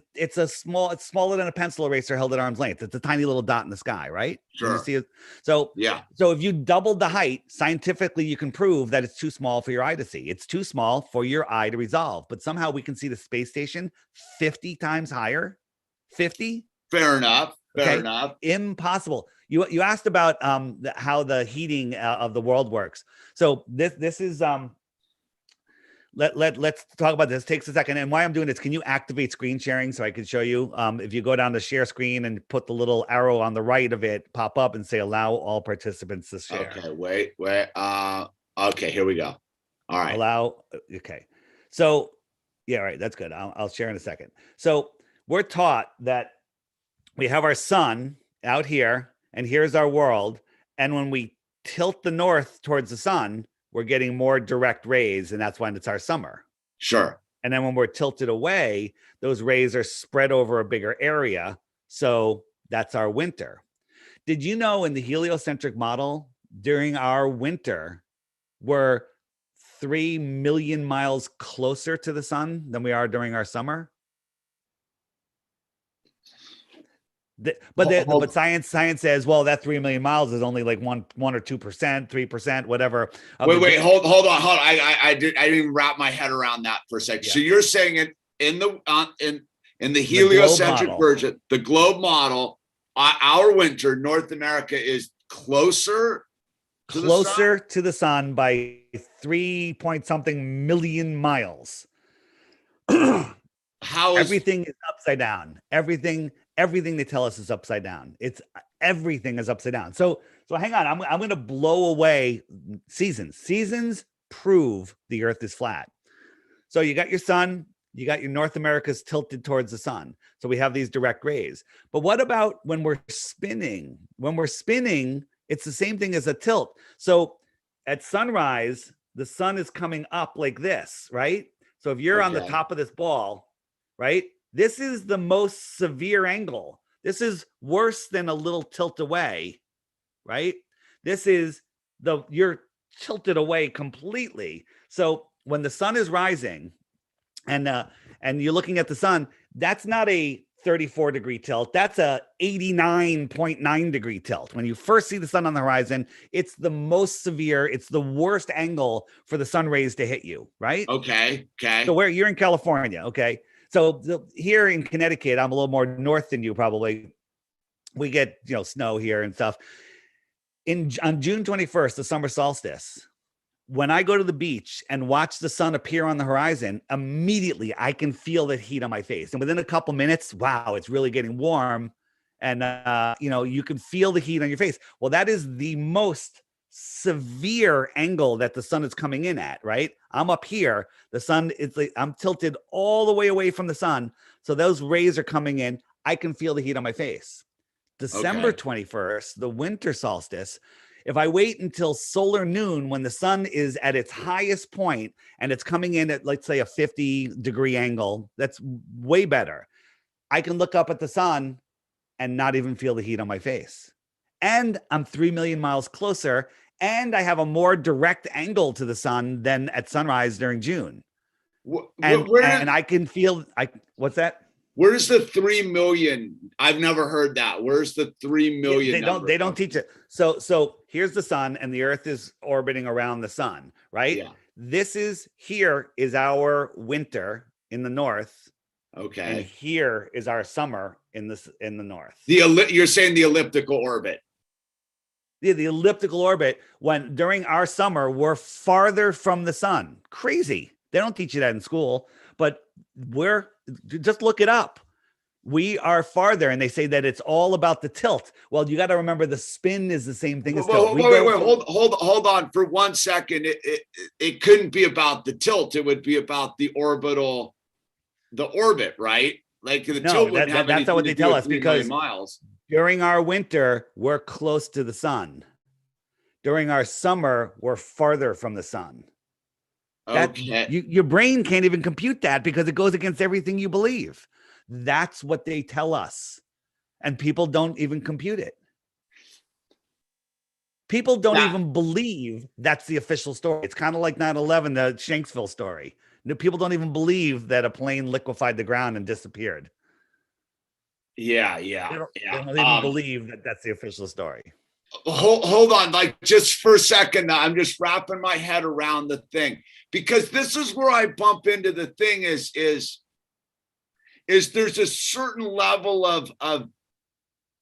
smaller than a pencil eraser held at arm's length. It's a tiny little dot in the sky, right? When you Sure. see it. So Yeah. so if you doubled the height, scientifically, you can prove that it's too small for your eye to see. It's too small for your eye to resolve. But somehow we can see the space station 50 times higher. 50? Fair enough. Fair Okay. enough. Impossible. You asked about how the heating of the world works. So this is let's talk about this. Takes a second. And why I'm doing this, can you activate screen sharing so I can show you? If you go down to share screen and put the little arrow on the right of it, pop up and say allow all participants to share. Okay, wait. Okay, here we go. All right. Allow. Okay. So yeah, right. That's good. I'll share in a second. So we're taught that we have our sun out here, and here's our world. And when we tilt the north towards the sun, we're getting more direct rays, and that's when it's our summer. Sure. And then when we're tilted away, those rays are spread over a bigger area. So that's our winter. Did you know in the heliocentric model, during our winter, we're 3 million miles closer to the sun than we are during our summer? But science says, well, that 3 million miles is only like 1 or 2%, 3%, whatever. Wait, hold on. I didn't even wrap my head around that for a second. Yeah. So you're saying it in the heliocentric version, the globe model, our winter, North America is closer to the sun by 3 point something million miles. Everything is upside down. Everything they tell us is upside down. Everything is upside down. So hang on. I'm going to blow away seasons. Seasons prove the earth is flat. So you got your sun, you got your North America's tilted towards the sun. So we have these direct rays. But what about when we're spinning? When we're spinning, it's the same thing as a tilt. So at sunrise, the sun is coming up like this, right? So if you're on the top of this ball, right? This is the most severe angle. This is worse than a little tilt away, right? You're tilted away completely. So when the sun is rising and you're looking at the sun, that's not a 34-degree tilt. That's a 89.9-degree tilt. When you first see the sun on the horizon, it's the most severe. It's the worst angle for the sun rays to hit you, right? Okay. So you're in California, okay? So here in Connecticut, I'm a little more north than you probably. We get, snow here and stuff. On June 21st, the summer solstice, when I go to the beach and watch the sun appear on the horizon, immediately I can feel the heat on my face. And within a couple minutes, wow, it's really getting warm. And, you can feel the heat on your face. Well, that is the most severe angle that the sun is coming in at, right? I'm up here. The sun is I'm tilted all the way away from the sun. So those rays are coming in. I can feel the heat on my face. December 21st, the winter solstice. If I wait until solar noon when the sun is at its highest point and it's coming in at, let's say, a 50-degree angle, that's way better. I can look up at the sun and not even feel the heat on my face. And I'm 3 million miles closer, and I have a more direct angle to the sun than at sunrise during June. And I can feel, what's that? Where's the 3 million? I've never heard that. Where's the 3 million? They don't teach it. So here's the sun, and the earth is orbiting around the sun, right? Yeah. Here is our winter in the north. Okay. And here is our summer in the north. You're saying the elliptical orbit. The elliptical orbit, when during our summer, we're farther from the sun. Crazy. They don't teach you that in school, but just look it up. We are farther, and they say that it's all about the tilt. Well, you got to remember the spin is the same thing as tilt. Wait, hold on for 1 second. It couldn't be about the tilt. It would be about the orbit, right? Like the tilt wouldn't have that's not what they tell us, because miles. During our winter, we're close to the sun. During our summer, we're farther from the sun. Okay. Your brain can't even compute that because it goes against everything you believe. That's what they tell us. And people don't even compute it. People don't Yeah. even believe that's the official story. It's kind of like 9/11, the Shanksville story. No, people don't even believe that a plane liquefied the ground and disappeared. Yeah, They yeah, don't, they yeah. don't even believe that that's the official story. Hold on, like just for a second. I'm just wrapping my head around the thing, because this is where I bump into the thing is there's a certain level of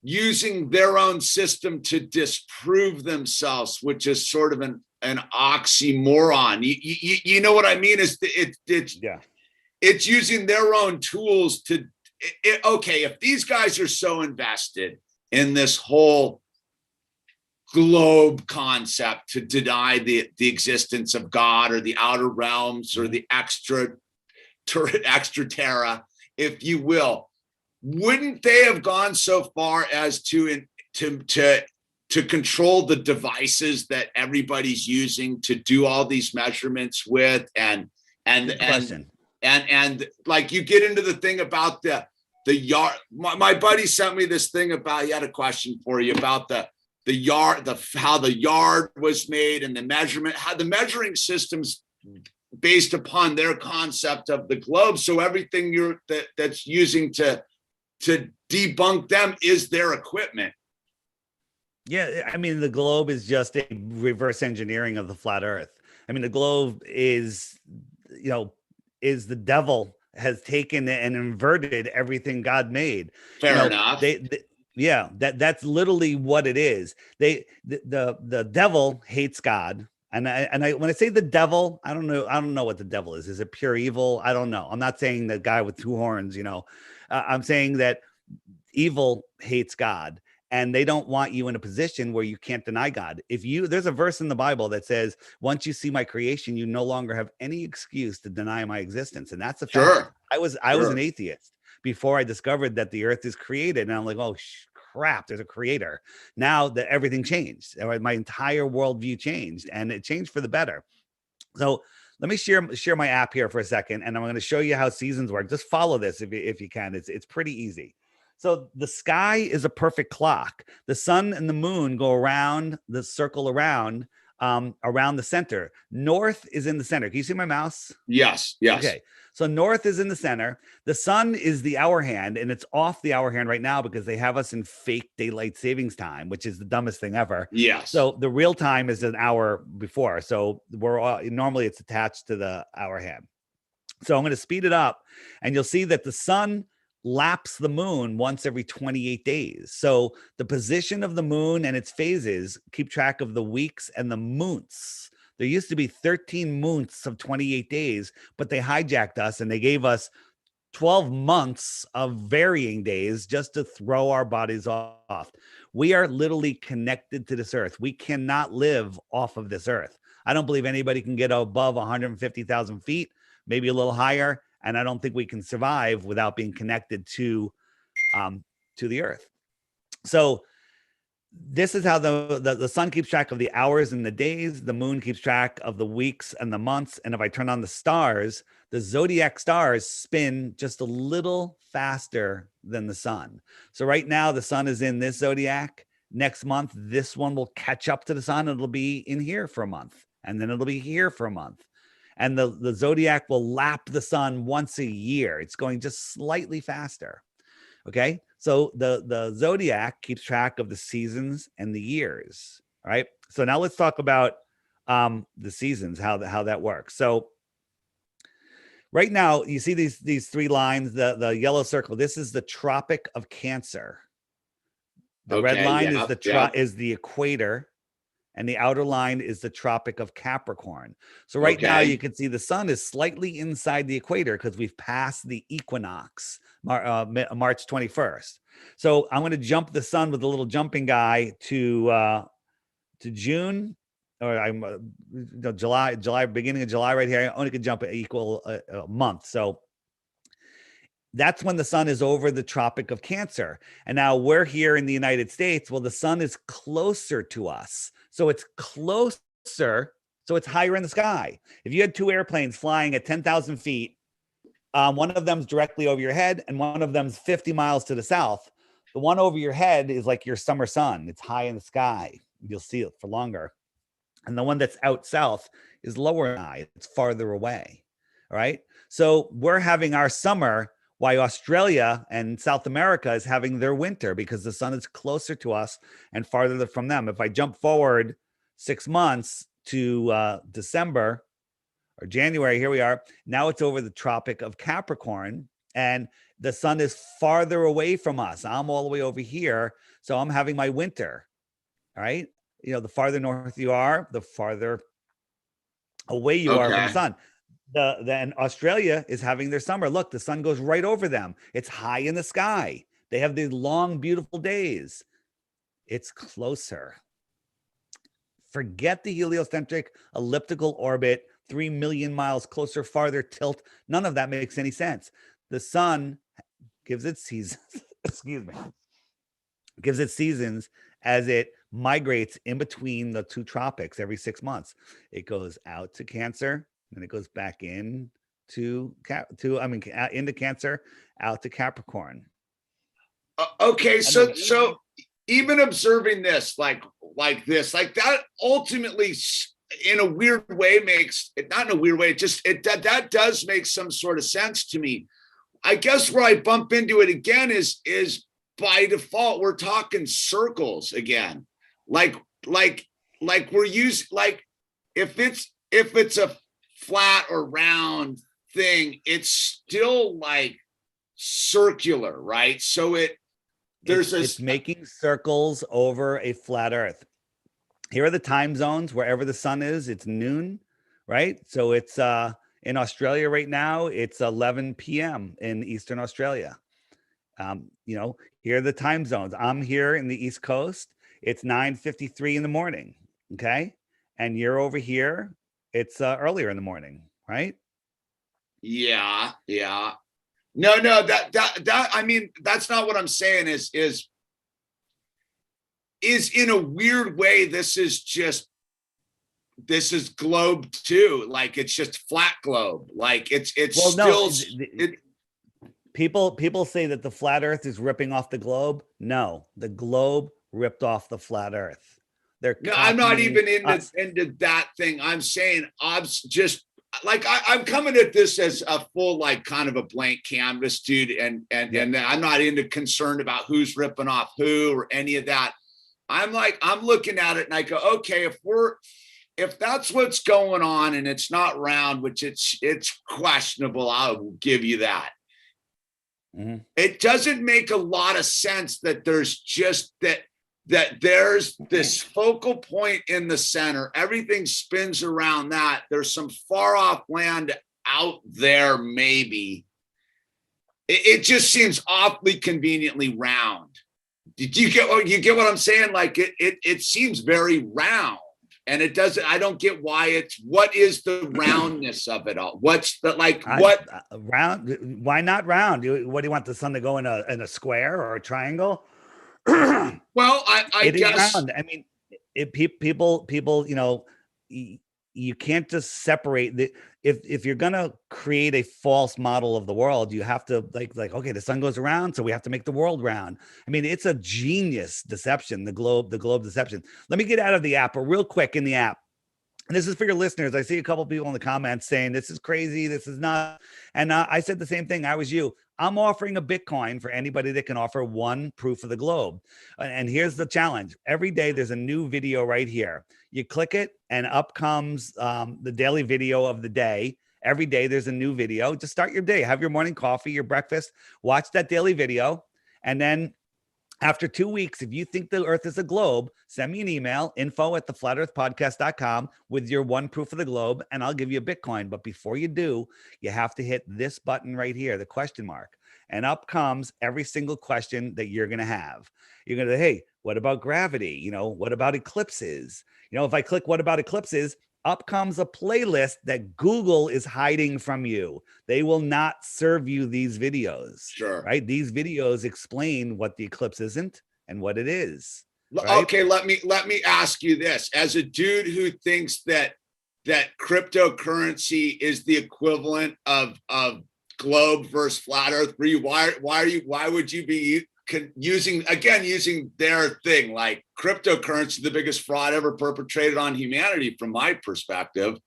using their own system to disprove themselves, which is sort of an oxymoron. You know what I mean? It's using their own tools to okay, if these guys are so invested in this whole globe concept to deny the existence of God or the outer realms or the extra terra, if you will, wouldn't they have gone so far as to control the devices that everybody's using to do all these measurements with? And like, you get into the thing about the yard. My buddy sent me this thing about, he had a question for you about the yard, how the yard was made, and the measurement, how the measuring systems based upon their concept of the globe. So everything that's using to debunk them is their equipment. Yeah, I mean, the globe is just a reverse engineering of the flat Earth. I mean, the globe is the devil has taken and inverted everything God made. Fair enough. Yeah, that's literally what it is. The devil hates God. And I when I say the devil, I don't know what the devil is. Is it pure evil? I don't know. I'm not saying the guy with two horns, I'm saying that evil hates God, and they don't want you in a position where you can't deny God. There's a verse in the Bible that says, once you see my creation, you no longer have any excuse to deny my existence. And that's a fact. Sure. I was an atheist before I discovered that the earth is created. And I'm like, oh, crap, there's a creator. Now that everything changed, my entire worldview changed, and it changed for the better. So let me share my app here for a second, and I'm going to show you how seasons work. Just follow this if you can. It's pretty easy. So the sky is a perfect clock. The sun and the moon go around the circle around the center. North is in the center. Can you see my mouse? Yes. Okay. So north is in the center. The sun is the hour hand, and it's off the hour hand right now because they have us in fake daylight savings time, which is the dumbest thing ever. Yes. So the real time is an hour before. So normally it's attached to the hour hand. So I'm going to speed it up, and you'll see that the sun laps the moon once every 28 days. So the position of the moon and its phases keep track of the weeks and the months. There used to be 13 months of 28 days, but they hijacked us and they gave us 12 months of varying days just to throw our bodies off. We are literally connected to this earth. We cannot live off of this earth. I don't believe anybody can get above 150,000 feet, maybe a little higher. And I don't think we can survive without being connected to the earth. So this is how the sun keeps track of the hours and the days. The moon keeps track of the weeks and the months. And if I turn on the stars, the zodiac stars spin just a little faster than the sun. So right now the sun is in this zodiac. Next month, this one will catch up to the sun. It'll be in here for a month, and then it'll be here for a month. And the zodiac will lap the sun once a year. It's going just slightly faster. Okay. So the zodiac keeps track of the seasons and the years. All right. So now let's talk about the seasons, how that works. So right now you see these three lines, the yellow circle. This is the Tropic of Cancer. The red line is the equator, and the outer line is the Tropic of Capricorn. So right now you can see the sun is slightly inside the equator because we've passed the equinox, March 21st. So I'm going to jump the sun with a little jumping guy to June, or July, beginning of July right here. I only could jump equal a month. So that's when the sun is over the Tropic of Cancer. And now we're here in the United States. Well, the sun is closer to us. So it's closer. So it's higher in the sky. If you had two airplanes flying at 10,000 feet, one of them's directly over your head and one of them's 50 miles to the south. The one over your head is like your summer sun. It's high in the sky. You'll see it for longer. And the one that's out south is lower than I. It's farther away. All right. So we're having our summer while Australia and South America is having their winter because the sun is closer to us and farther from them. If I jump forward 6 months to December or January, here we are. Now it's over the Tropic of Capricorn and the sun is farther away from us. I'm all the way over here. So I'm having my winter. All right. You know, the farther north you are, the farther away you are from the sun. Then Australia is having their summer. Look, the sun goes right over them. It's high in the sky. They have these long, beautiful days. It's closer. Forget the heliocentric elliptical orbit, 3 million miles closer, farther, tilt. None of that makes any sense. The sun gives its seasons, excuse me, gives its seasons as it migrates in between the two tropics every 6 months. It goes out to Cancer, and it goes back in into Cancer, out to Capricorn. Okay, so even observing this, like that, ultimately, in a weird way, makes it not in a weird way. That does make some sort of sense to me. I guess where I bump into it again is by default we're talking circles again. Like we're used, like if it's a flat or round thing, it's still like circular, right? So it's making circles over a flat earth. Here are the time zones. Wherever the sun is, it's noon, right? So it's in Australia right now, it's 11 p.m. in Eastern Australia. You know, here are the time zones. I'm here in the East Coast. It's 9:53 in the morning. Okay. And you're over here. It's earlier in the morning, right? Yeah. No, that I mean, that's not what I'm saying is in a weird way, this is globe too. Like it's just flat globe. Like it's well, still people say that the flat earth is ripping off the globe. No, the globe ripped off the flat earth. I'm not even into that thing. I'm saying I'm coming at this as a full, like, kind of a blank canvas, dude. And I'm not concerned about who's ripping off who or any of that. I'm looking at it and I go, okay, if that's what's going on and it's not round, which it's questionable, I'll give you that. Mm-hmm. It doesn't make a lot of sense that there's just that there's this focal point in the center. Everything spins around that. There's some far off land out there, maybe. It just seems awfully conveniently round. Did you get what I'm saying? Like it seems very round, and it doesn't. I don't get why what is the roundness of it all? What's the round? Why not round? What do you want the sun to go in a square or a triangle? Well, I guess. Round. I mean, people, you know, you can't just separate if you're gonna create a false model of the world, you have to like okay, the sun goes around, so we have to make the world round. I mean, it's a genius deception, the globe deception. Let me get out of the app real quick in the app. And this is for your listeners. I see a couple people in the comments saying this is crazy, this is not. And I said the same thing. I was you. I'm offering a Bitcoin for anybody that can offer one proof of the globe. And here's the challenge. Every day there's a new video right here. You click it and up comes the daily video of the day. Every day there's a new video. Just start your day. Have your morning coffee, your breakfast, watch that daily video. And then after 2 weeks, if you think the earth is a globe, send me an email, info@theflatearthpodcast.com with your one proof of the globe, and I'll give you a Bitcoin. But before you do, you have to hit this button right here, the question mark. And up comes every single question that you're going to have. You're going to say, hey, what about gravity? You know, what about eclipses? You know, if I click what about eclipses, up comes a playlist that Google is hiding from you. They will not serve you these videos. Sure. Right? These videos explain what the eclipse isn't and what it is. Right? Okay, let me ask you this. As a dude who thinks that cryptocurrency is the equivalent of globe versus flat earth, why would you be using their thing, like cryptocurrency, the biggest fraud ever perpetrated on humanity, from my perspective.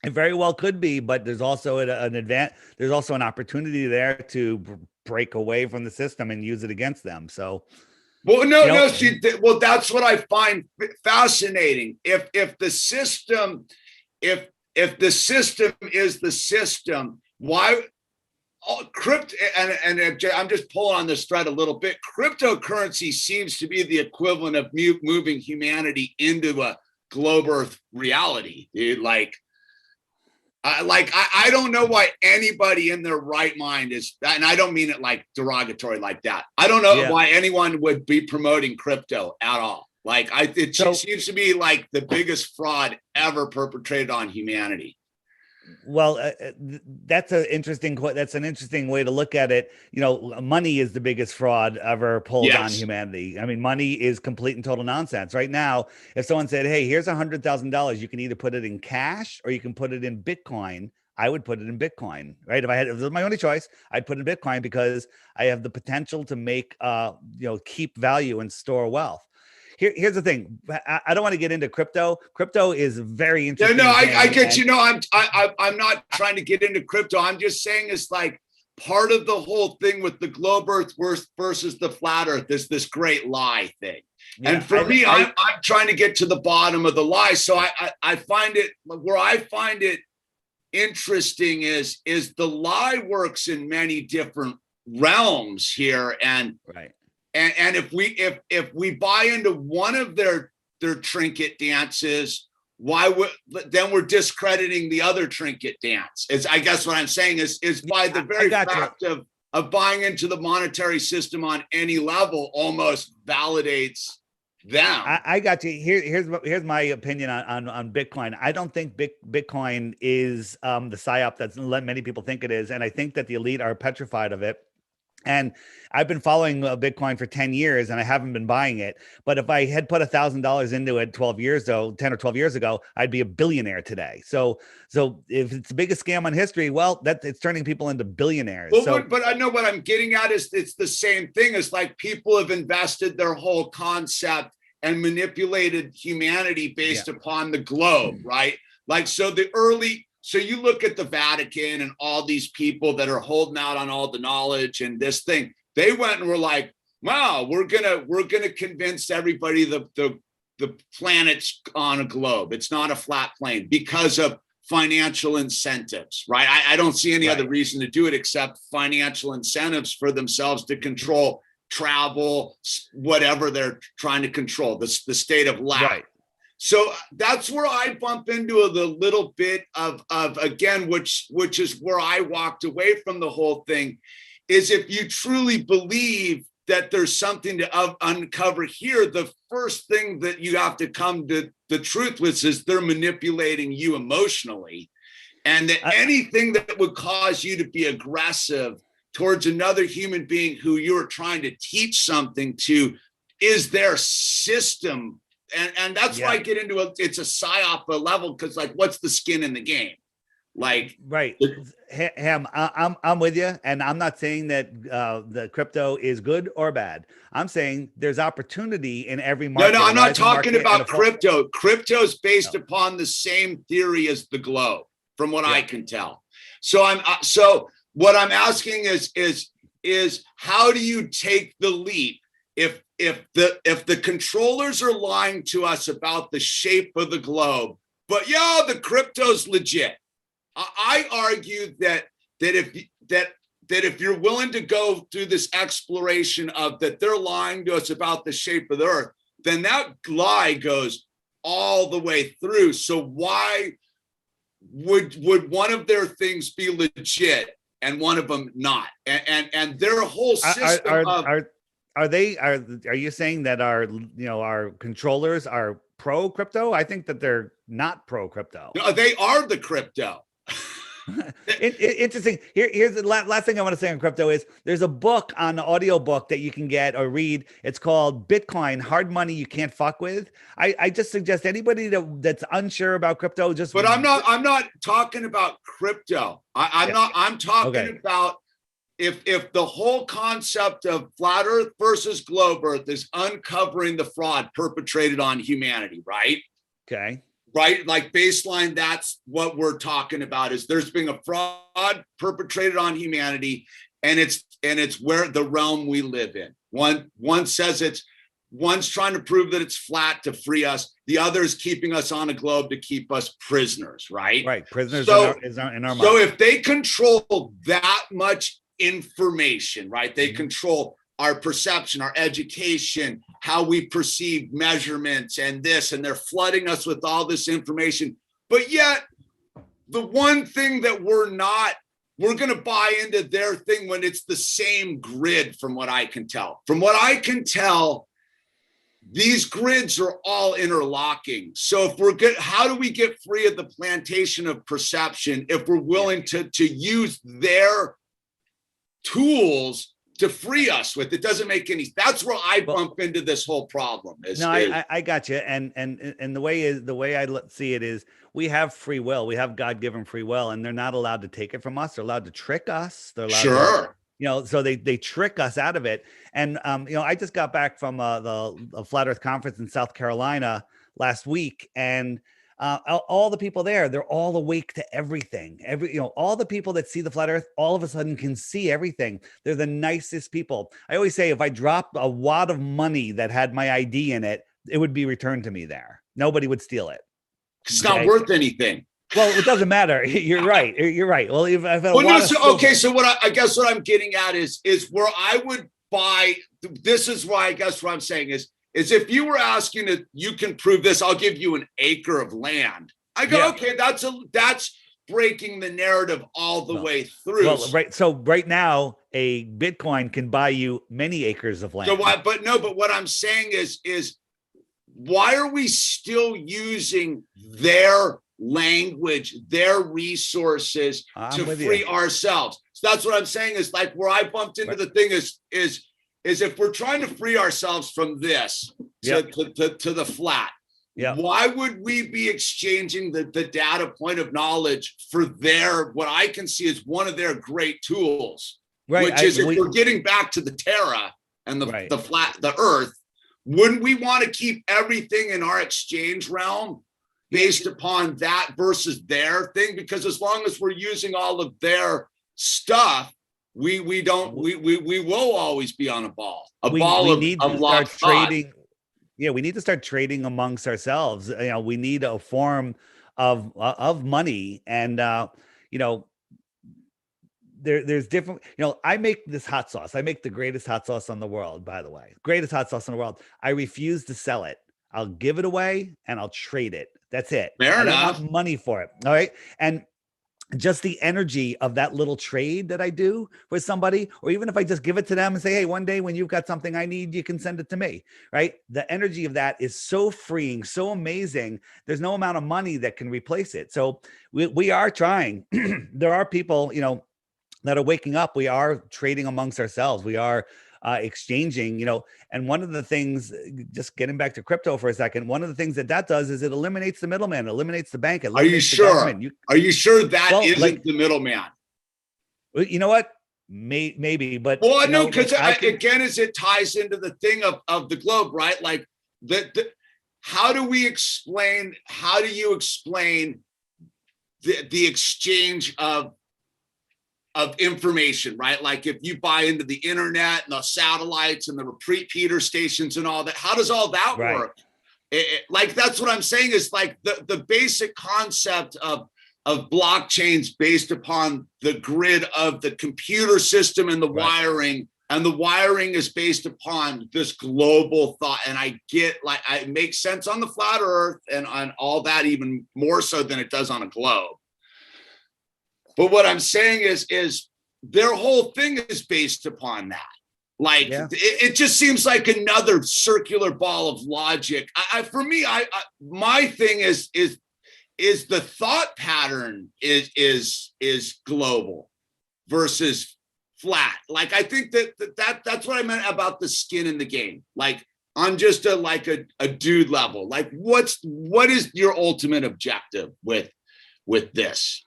It very well could be, but there's also there's also an opportunity there to break away from the system and use it against them. So, well, no. See, well, that's what I find fascinating. If the system, if the system is the system, why? Crypto, and I'm just pulling on this thread a little bit. Cryptocurrency seems to be the equivalent of moving humanity into a globe Earth reality, dude. I don't know why anybody in their right mind is, and I don't mean it like derogatory like that. I don't know why anyone would be promoting crypto at all. It seems to be like the biggest fraud ever perpetrated on humanity. Well, that's an interesting way to look at it. Money is the biggest fraud ever pulled on humanity. I mean, money is complete and total nonsense. Right now, if someone said, "Hey, here's $100,000, you can either put it in cash or you can put it in Bitcoin," I would put it in Bitcoin, right? If it was my only choice, I'd put it in Bitcoin because I have the potential to make, keep value and store wealth. Here's the thing. I don't want to get into crypto. Crypto is very interesting. No, I get you. No, I'm not trying to get into crypto. I'm just saying it's like part of the whole thing with the globe Earth versus the flat Earth is this great lie thing. Yeah, and for me, I'm trying to get to the bottom of the lie. So I find it interesting is the lie works in many different realms here, and right. And if we buy into one of their trinket dances, then we're discrediting the other trinket dance. I guess what I'm saying is by the very fact of buying into the monetary system on any level almost validates them. I got you. Here's my opinion on Bitcoin. I don't think Bitcoin is the psyop that many people think it is, and I think that the elite are petrified of it. And I've been following Bitcoin for 10 years and I haven't been buying it. But if I had put $1,000 into it 10 or 12 years ago, I'd be a billionaire today. So if it's the biggest scam on history, well, it's turning people into billionaires. Well, but I know what I'm getting at is it's the same thing. It's like people have invested their whole concept and manipulated humanity based upon the globe, right? So you look at the Vatican and all these people that are holding out on all the knowledge and this thing, they went and were like, wow, we're gonna convince everybody the planet's on a globe. It's not a flat plane because of financial incentives, right? I don't see any other reason to do it except financial incentives for themselves to control travel, whatever they're trying to control, the state of life. Right. So that's where I bump into the little bit of again, which is where I walked away from the whole thing, is if you truly believe that there's something to uncover here, the first thing that you have to come to the truth with is they're manipulating you emotionally. And that anything that would cause you to be aggressive towards another human being who you're trying to teach something to is their system. And that's why I get into it's a psyop level, because like, what's the skin in the game? Like, right. Ham, I'm with you. And I'm not saying that the crypto is good or bad. I'm saying there's opportunity in every market. No, I'm not talking about crypto. Crypto's based upon the same theory as the globe, from what I can tell. So what I'm asking is how do you take the leap if the controllers are lying to us about the shape of the globe, but the crypto's legit? I argue that if you're willing to go through this exploration of that they're lying to us about the shape of the earth, then that lie goes all the way through. So why would one of their things be legit and one of them not? And their whole system are you saying that our controllers are pro crypto? I think that they're not pro crypto. No, they are the crypto. Interesting. Here's the last thing I want to say on crypto is there's a book on the audio book that you can get or read. It's called Bitcoin: Hard Money You Can't Fuck With. I just suggest anybody that's unsure about crypto just. But I'm not talking about crypto. I'm talking about if the whole concept of flat Earth versus globe Earth is uncovering the fraud perpetrated on humanity, right? Okay. Right, like baseline, that's what we're talking about. Is there's been a fraud perpetrated on humanity, and it's where the realm we live in. One says one's trying to prove that it's flat to free us. The other is keeping us on a globe to keep us prisoners, right? Right, prisoners So, in our mind. So if they control that much information, right? They control our perception, our education, how we perceive measurements and this, and they're flooding us with all this information. But yet, the one thing that we're going to buy into their thing when it's the same grid, from what I can tell. From what I can tell, these grids are all interlocking. So if we're good, how do we get free of the plantation of perception if we're willing to use their tools to free us with? It doesn't make any. That's where I bump into this whole problem. I got you. And the way I see it is, we have free will. We have God-given free will, and they're not allowed to take it from us. They're allowed to trick us. They're allowed to, so they trick us out of it. And I just got back from the Flat Earth conference in South Carolina last week, and all the people there, they're all awake to everything. All the people that see the flat Earth all of a sudden can see everything. They're the nicest people. I always say, if I dropped a wad of money that had my ID in it, it would be returned to me there. Nobody would steal it. It's not worth anything. Well, it doesn't matter. You're right. You're right. Well, So what I guess what I'm getting at is where I would buy. This is why I guess what I'm saying is if you were asking if you can prove this, I'll give you an acre of land. I go, okay, that's breaking the narrative all the way through. Well, right. So right now, a Bitcoin can buy you many acres of land. So but what I'm saying is why are we still using their language, their resources to free ourselves? So that's what I'm saying is, like, where I bumped into the thing is if we're trying to free ourselves from this to the flat, why would we be exchanging the data point of knowledge for what I can see is one of their great tools, which is if we're getting back to the Terra and the Earth, wouldn't we want to keep everything in our exchange realm based upon that versus their thing? Because as long as we're using all of their stuff, we will always be on a ball. We need to start trading. Yeah, we need to start trading amongst ourselves. We need a form of money, and there's different. I make this hot sauce. I make the greatest hot sauce on the world, by the way. Greatest hot sauce in the world. I refuse to sell it. I'll give it away and I'll trade it. That's it. Fair enough. I don't want money for it. All right. And just the energy of that little trade that I do with somebody, or even if I just give it to them and say, hey, one day when you've got something I need, you can send it to me, right? The energy of that is so freeing, so amazing. There's no amount of money that can replace it. So we are trying. There are people, that are waking up. We are trading amongst ourselves. We are exchanging, and one of the things, just getting back to crypto for a second, one of the things that does is it eliminates the middleman, eliminates the bank. Are you sure? Are you sure that isn't the middleman? You know what? Maybe, but well, no, because again, as it ties into the thing of the globe, right? Like how do you explain the exchange of information, right? Like if you buy into the internet and the satellites and the repeater stations and all that, how does all that work? Like, that's what I'm saying is, like, the basic concept of blockchains based upon the grid of the computer system and the wiring, and the wiring is based upon this global thought. And I get, like, it makes sense on the flat Earth and on all that, even more so than it does on a globe. But what I'm saying is their whole thing is based upon that. Like, it just seems like another circular ball of logic. For me, my thing is the thought pattern is global versus flat. Like, I think that's what I meant about the skin in the game. Like, on just a dude level. Like, what is your ultimate objective with this?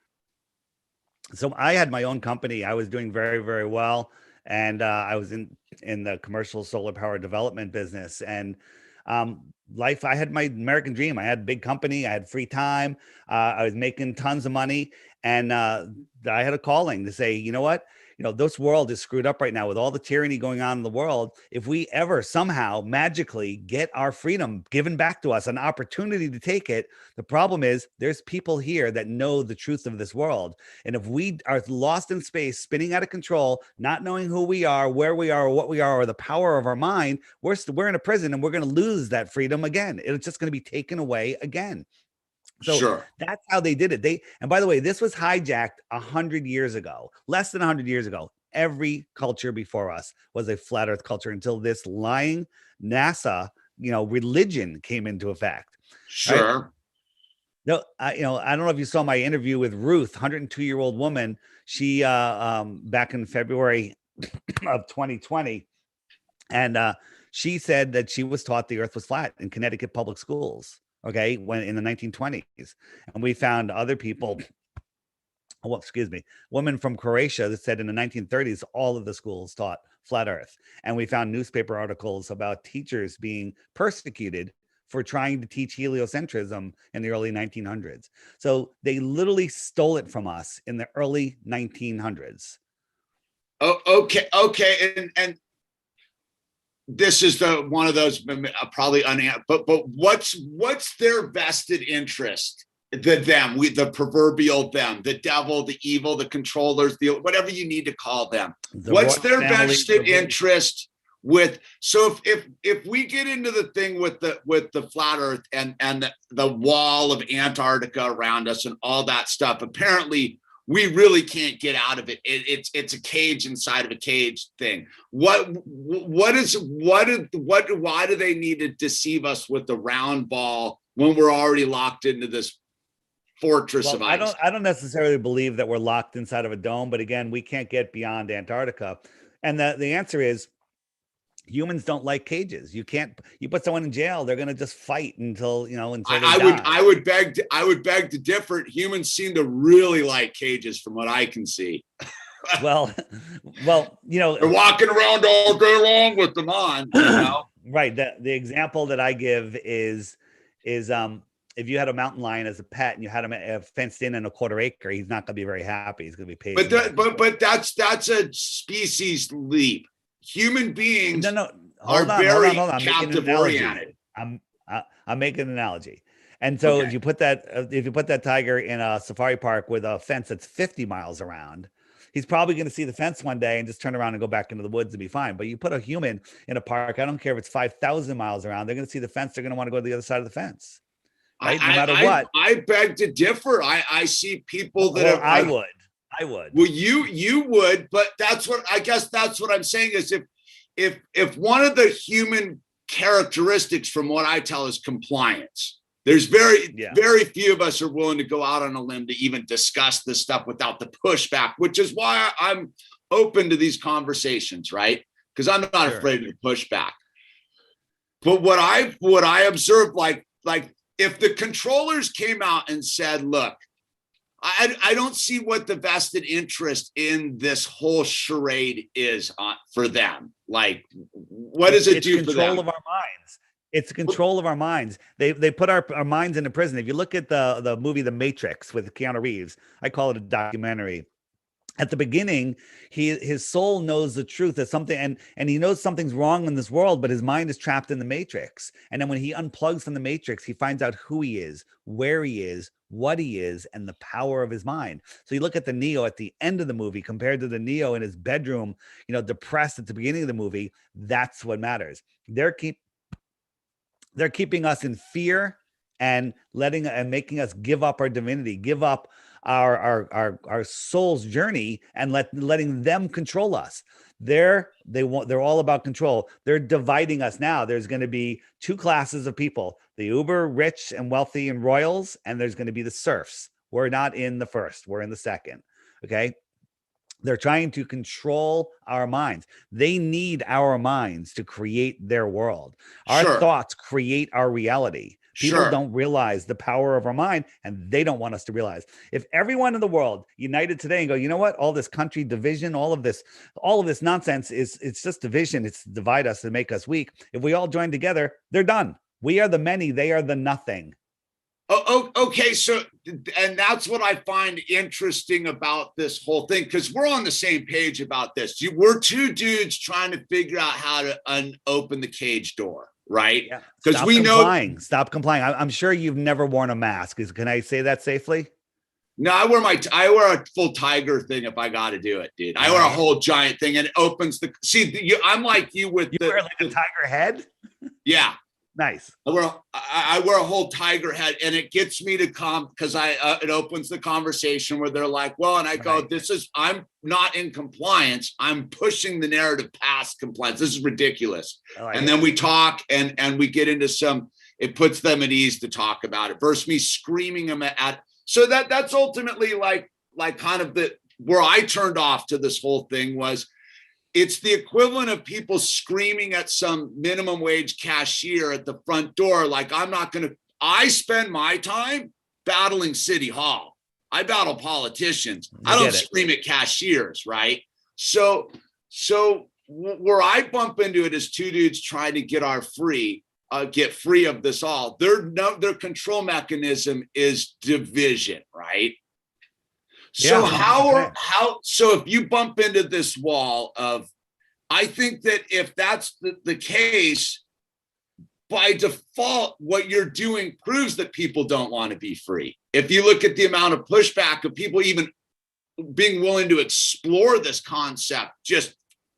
So I had my own company. I was doing very, very well, and I was in the commercial solar power development business. And life, I had my American dream. I had a big company. I had free time. I was making tons of money, and I had a calling to say, you know what? This world is screwed up right now with all the tyranny going on in the world. If we ever somehow magically get our freedom given back to us, an opportunity to take it, the problem is there's people here that know the truth of this world. And if we are lost in space, spinning out of control, not knowing who we are, where we are, or what we are, or the power of our mind, we're in a prison, and we're going to lose that freedom again. It's just going to be taken away again. So Sure. that's how they did it. And by the way, this was hijacked 100 years ago, less than 100 years ago. Every culture before us was a flat earth culture until this lying NASA, religion came into effect. Right? Sure. No, I don't know if you saw my interview with Ruth, 102-year-old woman. She, back in February of 2020, and she said that she was taught the earth was flat in Connecticut public schools. Okay, when in the 1920s, and we found other people. Oh, excuse me, women from Croatia that said in the 1930s all of the schools taught flat Earth, and we found newspaper articles about teachers being persecuted for trying to teach heliocentrism in the early 1900s. So they literally stole it from us in the early 1900s. Oh, okay, and this is one of those probably but what's their vested interest? The proverbial them, the devil, the evil, the controllers, the whatever you need to call them. What's their vested interest with? So if we get into the thing with the flat Earth and the wall of Antarctica around us and all that stuff, apparently we really can't get out of it. It's a cage inside of a cage thing. Why do they need to deceive us with the round ball when we're already locked into this fortress of ice? I don't necessarily believe that we're locked inside of a dome, but again, we can't get beyond Antarctica. And the answer is humans don't like cages. You put someone in jail, they're going to just fight until they die. I would beg to differ. Humans seem to really like cages from what I can see. well, they're walking around all day long with them on, Right. The example that I give is if you had a mountain lion as a pet and you had him fenced in a quarter acre, he's not going to be very happy. He's going to be paid. But that's a species leap. Human beings are very captive oriented. I'm making an analogy. And so if you put that tiger in a safari park with a fence that's 50 miles around, he's probably going to see the fence one day and just turn around and go back into the woods and be fine. But you put a human in a park, I don't care if it's 5,000 miles around, they're going to see the fence. They're going to want to go to the other side of the fence. Right? No matter what. I beg to differ. I see people that I would. Well, you would, but that's what I'm saying is if one of the human characteristics from what I tell is compliance, there's very few of us are willing to go out on a limb to even discuss this stuff without the pushback, which is why I'm open to these conversations, right? Because I'm not afraid of the pushback. But what I observed, like if the controllers came out and said, look, I don't see what the vested interest in this whole charade is for them. Like, what does it do for them? Control of our minds. It's control of our minds. They put our minds into prison. If you look at the movie The Matrix with Keanu Reeves, I call it a documentary. At the beginning, his soul knows the truth of something, and he knows something's wrong in this world, but his mind is trapped in the matrix. And then when he unplugs from the matrix, he finds out who he is, where he is, what he is, and the power of his mind. So you look at the Neo at the end of the movie compared to the Neo in his bedroom, depressed at the beginning of the movie. That's what matters. They're keeping us in fear and making us give up our divinity, give up our soul's journey, and letting them control us. They're all about control. They're dividing us now. There's going to be two classes of people: the uber rich and wealthy and royals, and there's going to be the serfs. We're not in the first, we're in the second. Okay. They're trying to control our minds. They need our minds to create their world. Our thoughts create our reality. People Sure. don't realize the power of our mind, and they don't want us to realize. If everyone in the world united today and go, you know what, all this country division, all of this nonsense it's just division. It's to divide us and make us weak. If we all join together, they're done. We are the many, they are the nothing. Okay. So, and that's what I find interesting about this whole thing, because we're on the same page about this. We're two dudes trying to figure out how to open the cage door, right? Yeah. Because we know. Stop complying. I'm sure you've never worn a mask. Can I say that safely? No, I wear a full tiger thing if I got to do it, dude. I wear a whole giant thing, and it opens the. See, I'm like you with you wear like a tiger head. Yeah. Nice. I wear a whole tiger head, and it gets me to come because it opens the conversation where they're like, well, and I go, I'm not in compliance. I'm pushing the narrative past compliance. This is ridiculous. And then we talk and we get into it puts them at ease to talk about it versus me screaming them at. So that's ultimately like kind of where I turned off to this whole thing was, it's the equivalent of people screaming at some minimum wage cashier at the front door. Like, I spend my time battling City Hall. I battle politicians. I don't scream at cashiers, right? So where I bump into it is two dudes trying to get free of this all. Their control mechanism is division, right? So so if you bump into this wall of, I think that if that's the case, by default, what you're doing proves that people don't want to be free. If you look at the amount of pushback of people even being willing to explore this concept just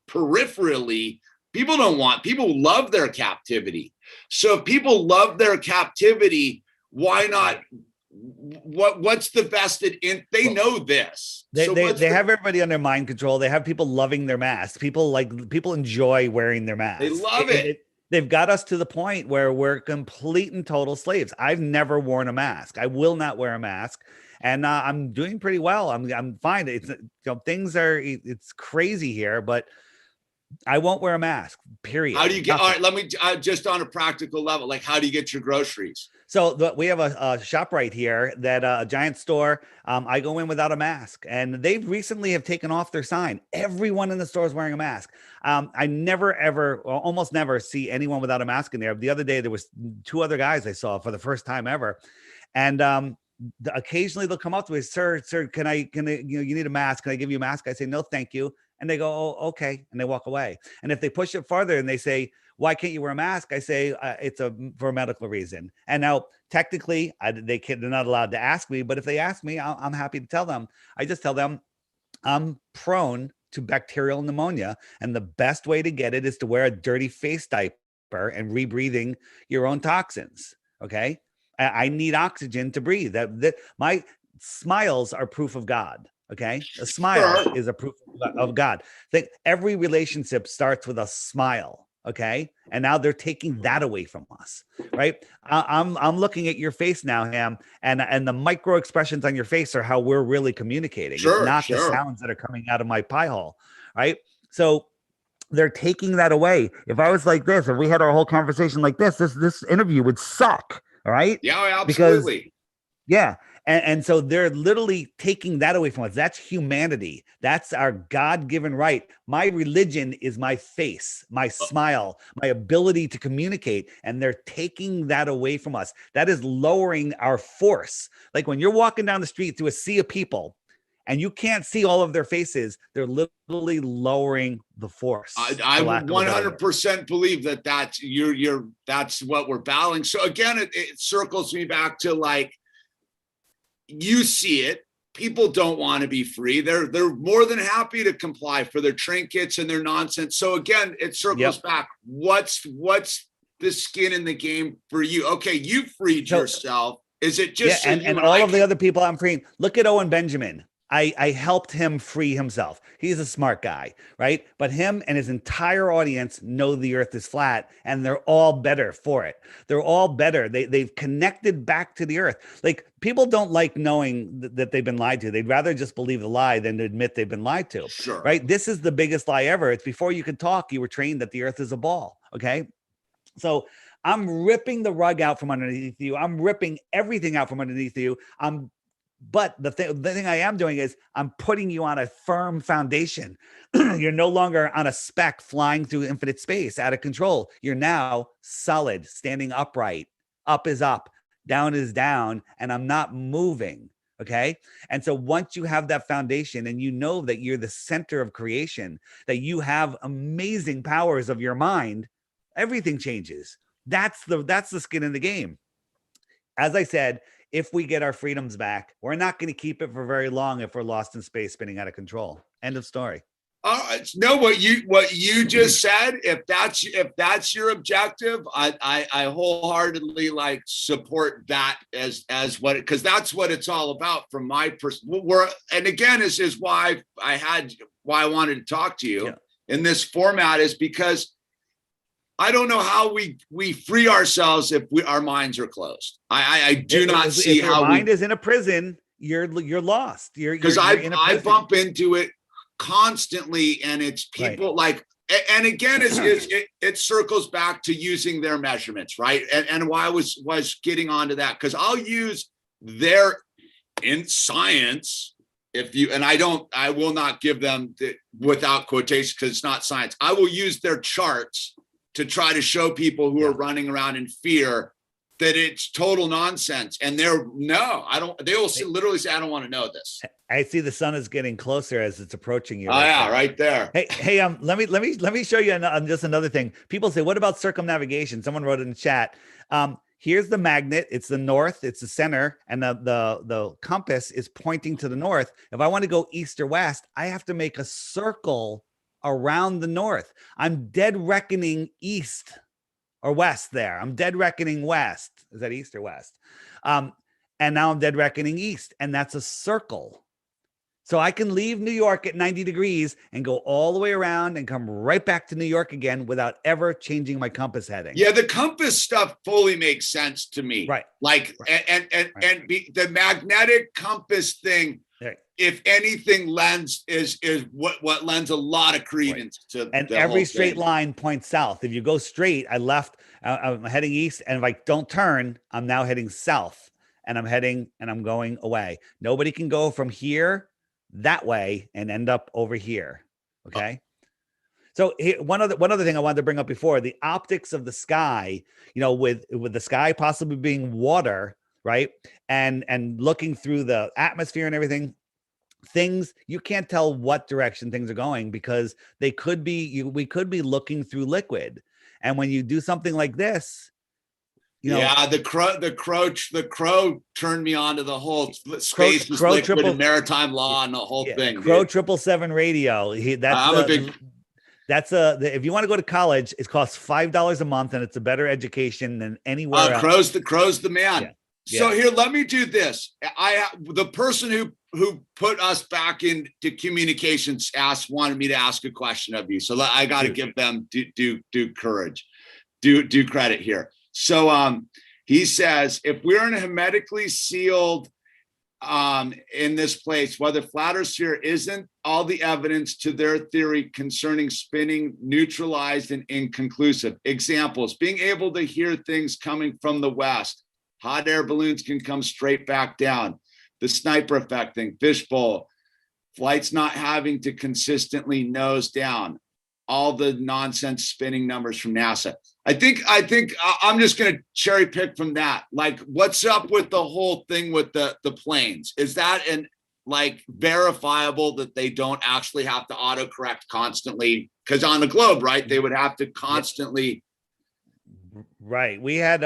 peripherally, people love their captivity. So if people love their captivity, why not? What's the vested in? They know this. They have everybody under mind control. They have people loving their masks. People enjoy wearing their masks. They love it. They've got us to the point where we're complete and total slaves. I've never worn a mask. I will not wear a mask, and I'm doing pretty well. I'm fine. It's crazy here, but I won't wear a mask, period. How do you get, all right, let me, just on a practical level, like, how do you get your groceries? So we have a shop right here that a giant store. I go in without a mask, and they've recently have taken off their sign. Everyone in the store is wearing a mask. I never, ever, or almost never see anyone without a mask in there. The other day, there was two other guys I saw for the first time ever. And occasionally they'll come up to me, sir, can I, you need a mask. Can I give you a mask? I say, no, thank you. And they go, oh, okay. And they walk away. And if they push it farther and they say, why can't you wear a mask? I say, it's for a medical reason. And now technically they're not allowed to ask me, but if they ask me, I'm happy to tell them. I just tell them I'm prone to bacterial pneumonia. And the best way to get it is to wear a dirty face diaper and rebreathing your own toxins. Okay. I need oxygen to breathe. That my smiles are proof of God. Okay. A smile is a proof of God. Think every relationship starts with a smile. Okay. And now they're taking that away from us. Right. I'm looking at your face now, Ham, and the micro expressions on your face are how we're really communicating. It's not the sounds that are coming out of my pie hole. Right. So they're taking that away. If I was like this, if we had our whole conversation like this interview would suck. All right. Yeah, absolutely. And so they're literally taking that away from us. That's humanity. That's our God-given right. My religion is my face, my smile, my ability to communicate. And they're taking that away from us. That is lowering our force. Like when you're walking down the street through a sea of people and you can't see all of their faces, they're literally lowering the force. I 100% believe that's what we're battling. So again, it circles me back to like, you see it. People don't want to be free. They're more than happy to comply for their trinkets and their nonsense. So again, it circles back. What's the skin in the game for you? Okay, you freed yourself. Is it just and all of the other people I'm freeing? Look at Owen Benjamin. I helped him free himself. He's a smart guy, right? But him and his entire audience know the earth is flat, and they're all better for it. They're all better. They've connected back to the earth. Like, people don't like knowing that they've been lied to. They'd rather just believe the lie than to admit they've been lied to, right? This is the biggest lie ever. It's before you could talk, you were trained that the earth is a ball, okay? So I'm ripping the rug out from underneath you. I'm ripping everything out from underneath you. But the thing I am doing is I'm putting you on a firm foundation. You're no longer on a speck flying through infinite space out of control. You're now solid, standing upright. Up is up, down is down, and I'm not moving. Okay. And so once you have that foundation and you know that you're the center of creation, that you have amazing powers of your mind, everything changes. That's the skin in the game. As I said, if we get our freedoms back, we're not going to keep it for very long if we're lost in space spinning out of control. End of story. No, what you just said, if that's your objective, I wholeheartedly like support that as what, because that's what it's all about from my perspective. And again, this is why I wanted to talk to you in this format, is because I don't know how we free ourselves if our minds are closed. I do not see how your mind is in a prison. You're lost. Because I bump into it constantly, and it's people like, and again, it circles back to using their measurements, right? And why I was getting onto that, because I'll use their in science. I will not give them without quotations because it's not science. I will use their charts to try to show people who are running around in fear that it's total nonsense. And they will literally say, I don't want to know this. I see the sun is getting closer as it's approaching you. Right there. Hey, let me show you just another thing. People say, what about circumnavigation? Someone wrote in the chat. Here's the magnet. It's the north. It's the center, and the compass is pointing to the north. If I want to go east or west, I have to make a circle around the north. I'm dead reckoning east or west there. I'm dead reckoning west. Is that east or west? And now I'm dead reckoning east, and that's a circle. So I can leave New York at 90 degrees and go all the way around and come right back to New York again without ever changing my compass heading. Yeah, the compass stuff fully makes sense to me. Right. Like, the magnetic compass thing, if anything, is what lends a lot of credence to. And every straight line points south. If you go straight, I'm heading east, and if I don't turn, I'm now heading south, and I'm going away. Nobody can go from here that way and end up over here. Okay. So one other thing I wanted to bring up before, the optics of the sky, with the sky possibly being water, right? And looking through the atmosphere and everything, things, you can't tell what direction things are going, because we could be looking through liquid. And when you do something like this, the crow turned me on to the whole space is liquid and maritime law and the whole thing. Crow 777 radio. If you want to go to college, it costs $5 a month, and it's a better education than anywhere else. Crow's the man. Yeah. So here, let me do this. The person who put us back into communications wanted me to ask a question of you. So I got to give them due courage, due credit here. So he says, if we're in a hermetically sealed in this place, whether flat or sphere, isn't all the evidence to their theory concerning spinning neutralized and inconclusive? Examples: being able to hear things coming from the west. Hot air balloons can come straight back down. The sniper effect thing, fishbowl, flights not having to consistently nose down. All the nonsense spinning numbers from NASA. I think I'm just going to cherry pick from that. Like, what's up with the whole thing with the planes? Is that verifiable that they don't actually have to autocorrect constantly? Because on the globe, right, they would have to constantly. Right. We had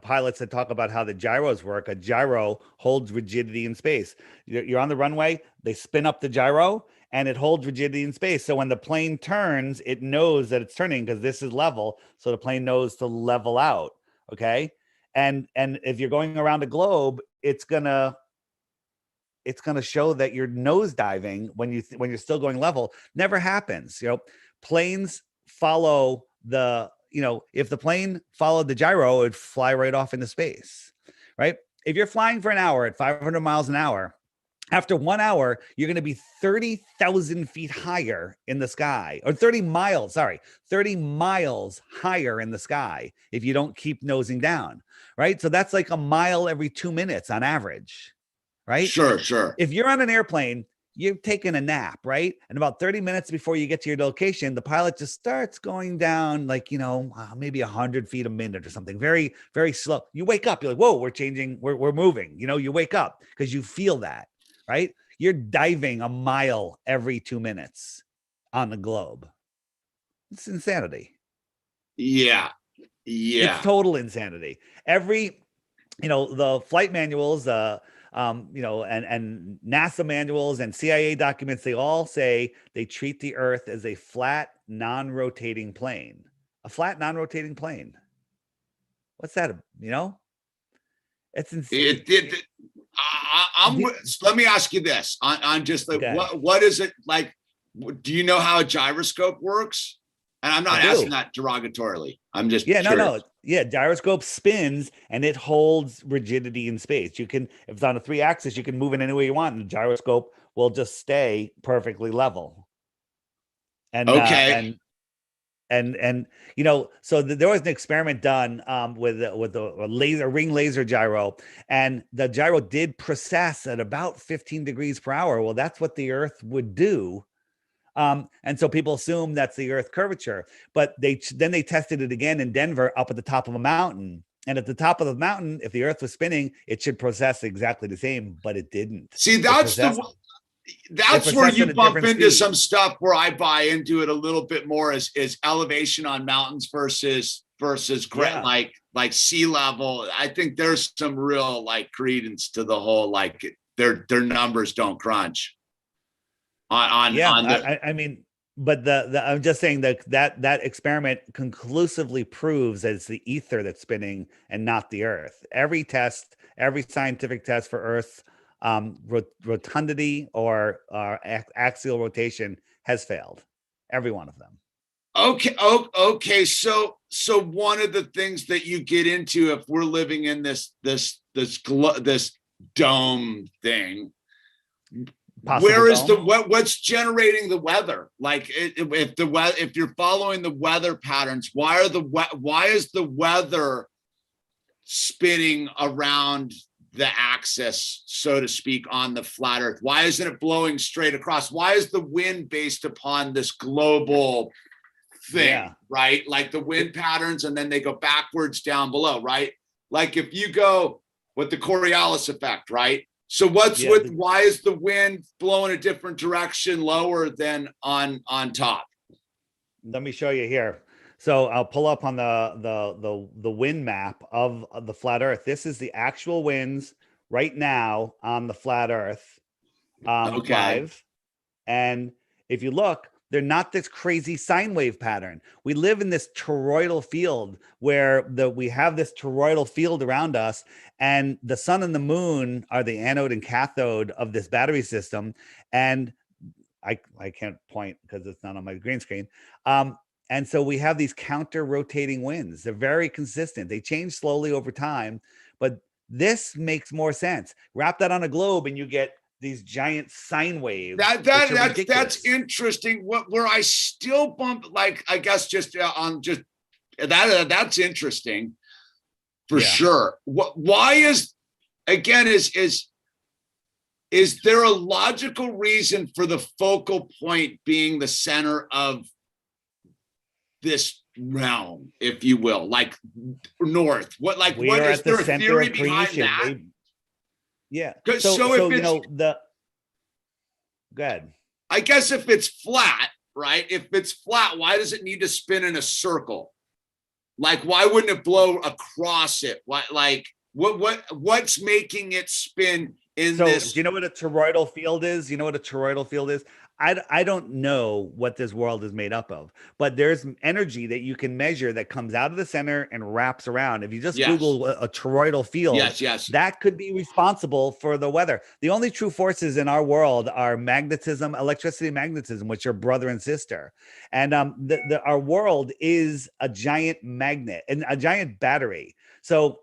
pilots that talk about how the gyros work. A gyro holds rigidity in space. You're on the runway, they spin up the gyro, and it holds rigidity in space. So when the plane turns, it knows that it's turning because this is level. So the plane knows to level out. Okay. And if you're going around a globe, it's gonna show that you're nose diving when you're still going level. Never happens. Planes follow if the plane followed the gyro, it would fly right off into space, right? If you're flying for an hour at 500 miles an hour, After 1 hour, you're going to be 30,000 feet higher in the sky, or 30 miles higher in the sky if you don't keep nosing down, right? So that's like a mile every 2 minutes on average, right? Sure. If you're on an airplane, you're taking a nap, right? And about 30 minutes before you get to your location, the pilot just starts going down like, maybe 100 feet a minute or something, very, very slow. You wake up, you're like, whoa, we're changing, we're moving. You wake up because you feel that, right? You're diving a mile every 2 minutes on the globe. It's insanity. Yeah. It's total insanity. The flight manuals, and NASA manuals and CIA documents, they all say they treat the Earth as a flat, non-rotating plane. A flat, non-rotating plane. What's that? It's insane. Let me ask you this on just like, what is it like? Do you know how a gyroscope works? And I'm not asking that derogatorily. I'm just curious. No. Yeah, gyroscope spins and it holds rigidity in space. You can, if it's on a 3-axis, you can move it any way you want, and the gyroscope will just stay perfectly level. And okay. So there was an experiment done with a ring laser gyro, and the gyro did precess at about 15 degrees per hour. Well, that's what the Earth would do. And so people assume that's the Earth curvature, but they tested it again in Denver up at the top of a mountain. And at the top of the mountain, if the Earth was spinning, it should process exactly the same, but it didn't. See, that's where you bump into some stuff where I buy into it a little bit more is elevation on mountains versus like sea level. I think there's some real like credence to the whole, like their numbers don't crunch. I'm just saying that experiment conclusively proves that it's the ether that's spinning and not the Earth. Every scientific test for Earth rotundity or axial rotation has failed. Every one of them. Okay. So one of the things that you get into, if we're living in this dome thing, where is what's generating the weather? Like if you're following the weather patterns, why is the weather spinning around the axis, so to speak, on the flat Earth? Why isn't it blowing straight across? Why is the wind based upon this global thing, right? Like the wind patterns, and then they go backwards down below, right? Like if you go with the Coriolis effect, right? So why is the wind blowing a different direction lower than on top? Let me show you here. So I'll pull up on the wind map of the flat Earth. This is the actual winds right now on the flat Earth live. And if you look, they're not this crazy sine wave pattern. We live in this toroidal field where we have this toroidal field around us, and the sun and the moon are the anode and cathode of this battery system. And I can't point because it's not on my green screen. And so we have these counter rotating winds. They're very consistent. They change slowly over time, but this makes more sense. Wrap that on a globe and you get these giant sine waves. That's interesting. Where I still bump, like, I guess that's interesting for sure. Why is there a logical reason for the focal point being the center of this realm, if you will, like north? What is there a theory behind that? Go ahead. I guess if it's flat, right? If it's flat, why does it need to spin in a circle? Like, why wouldn't it blow across it? What's making it spin in this? Do you know what a toroidal field is? I don't know what this world is made up of, but there's energy that you can measure that comes out of the center and wraps around. If you just Google a toroidal field, that could be responsible for the weather. The only true forces in our world are magnetism, electricity, magnetism, which are brother and sister. And our world is a giant magnet and a giant battery. So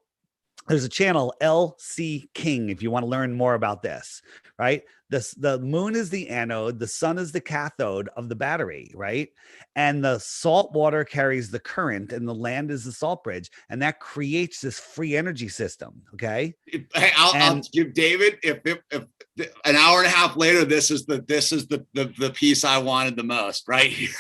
there's a channel, LC King, if you want to learn more about this, right? The moon is the anode, the sun is the cathode of the battery, right? And the salt water carries the current, and the land is the salt bridge, and that creates this free energy system. Okay. Hey, I'll give David, if an hour and a half later, this is the piece I wanted the most, right here.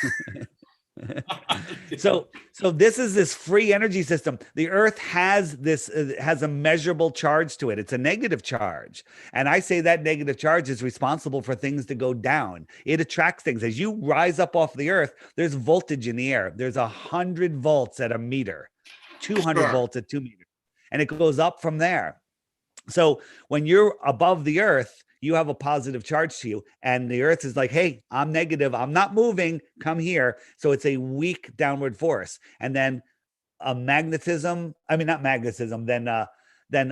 So this is this free energy system. The earth has this, has a measurable charge to it. It's a negative charge. And I say that negative charge is responsible for things to go down. It attracts things. As you rise up off the earth, there's voltage in the air. There's 100 volts at a meter, 200 volts at 2 meters. And it goes up from there. So when you're above the earth, you have a positive charge to you, and the earth is like, hey, I'm negative, I'm not moving, come here. So it's a weak downward force. And then then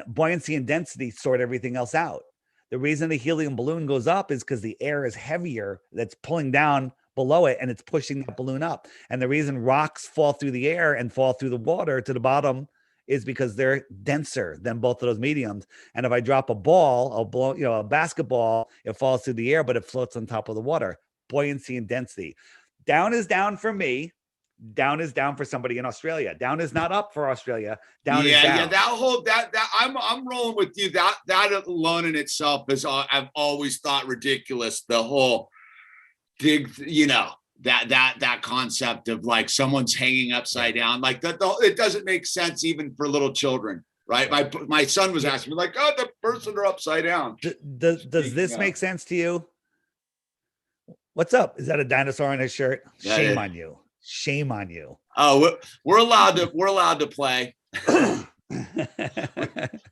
buoyancy and density sort everything else out. The reason the helium balloon goes up is because the air is heavier, that's pulling down below it, and it's pushing the balloon up. And the reason rocks fall through the air and fall through the water to the bottom is because they're denser than both of those mediums. And if I drop a ball, a basketball, it falls through the air, but it floats on top of the water. Buoyancy and density. Down is down for me. Down is down for somebody in Australia. Down is not up for Australia. Down is down. Yeah. I'm rolling with you. That alone in itself is, I've always thought ridiculous. The whole dig, that concept of like someone's hanging upside down, like that, it doesn't make sense even for little children, right? My son was asking me like, oh, the person are upside down. Does this make sense to you? What's up? Is that a dinosaur on his shirt? Shame on you. Shame on you. Oh, we're allowed to play.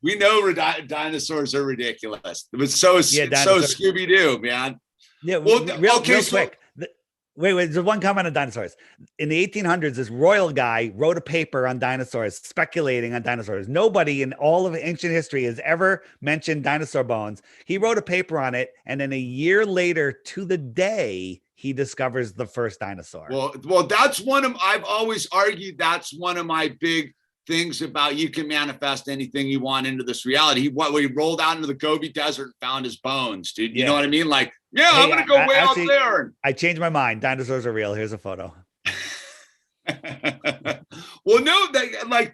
We know dinosaurs are ridiculous. It was so Scooby-Doo, man. Yeah. Well, real quick. Wait, there's one comment on dinosaurs. In the 1800s, this royal guy wrote a paper on dinosaurs, speculating on dinosaurs. Nobody in all of ancient history has ever mentioned dinosaur bones. He wrote a paper on it, and then a year later to the day, he discovers the first dinosaur. Well, that's I've always argued that's one of my big things about you can manifest anything you want into this reality. He rolled out into the Gobi Desert and found his bones, dude. You know what I mean? Like, yeah, hey, I'm going to go way out there. I changed my mind. Dinosaurs are real. Here's a photo. Well, no,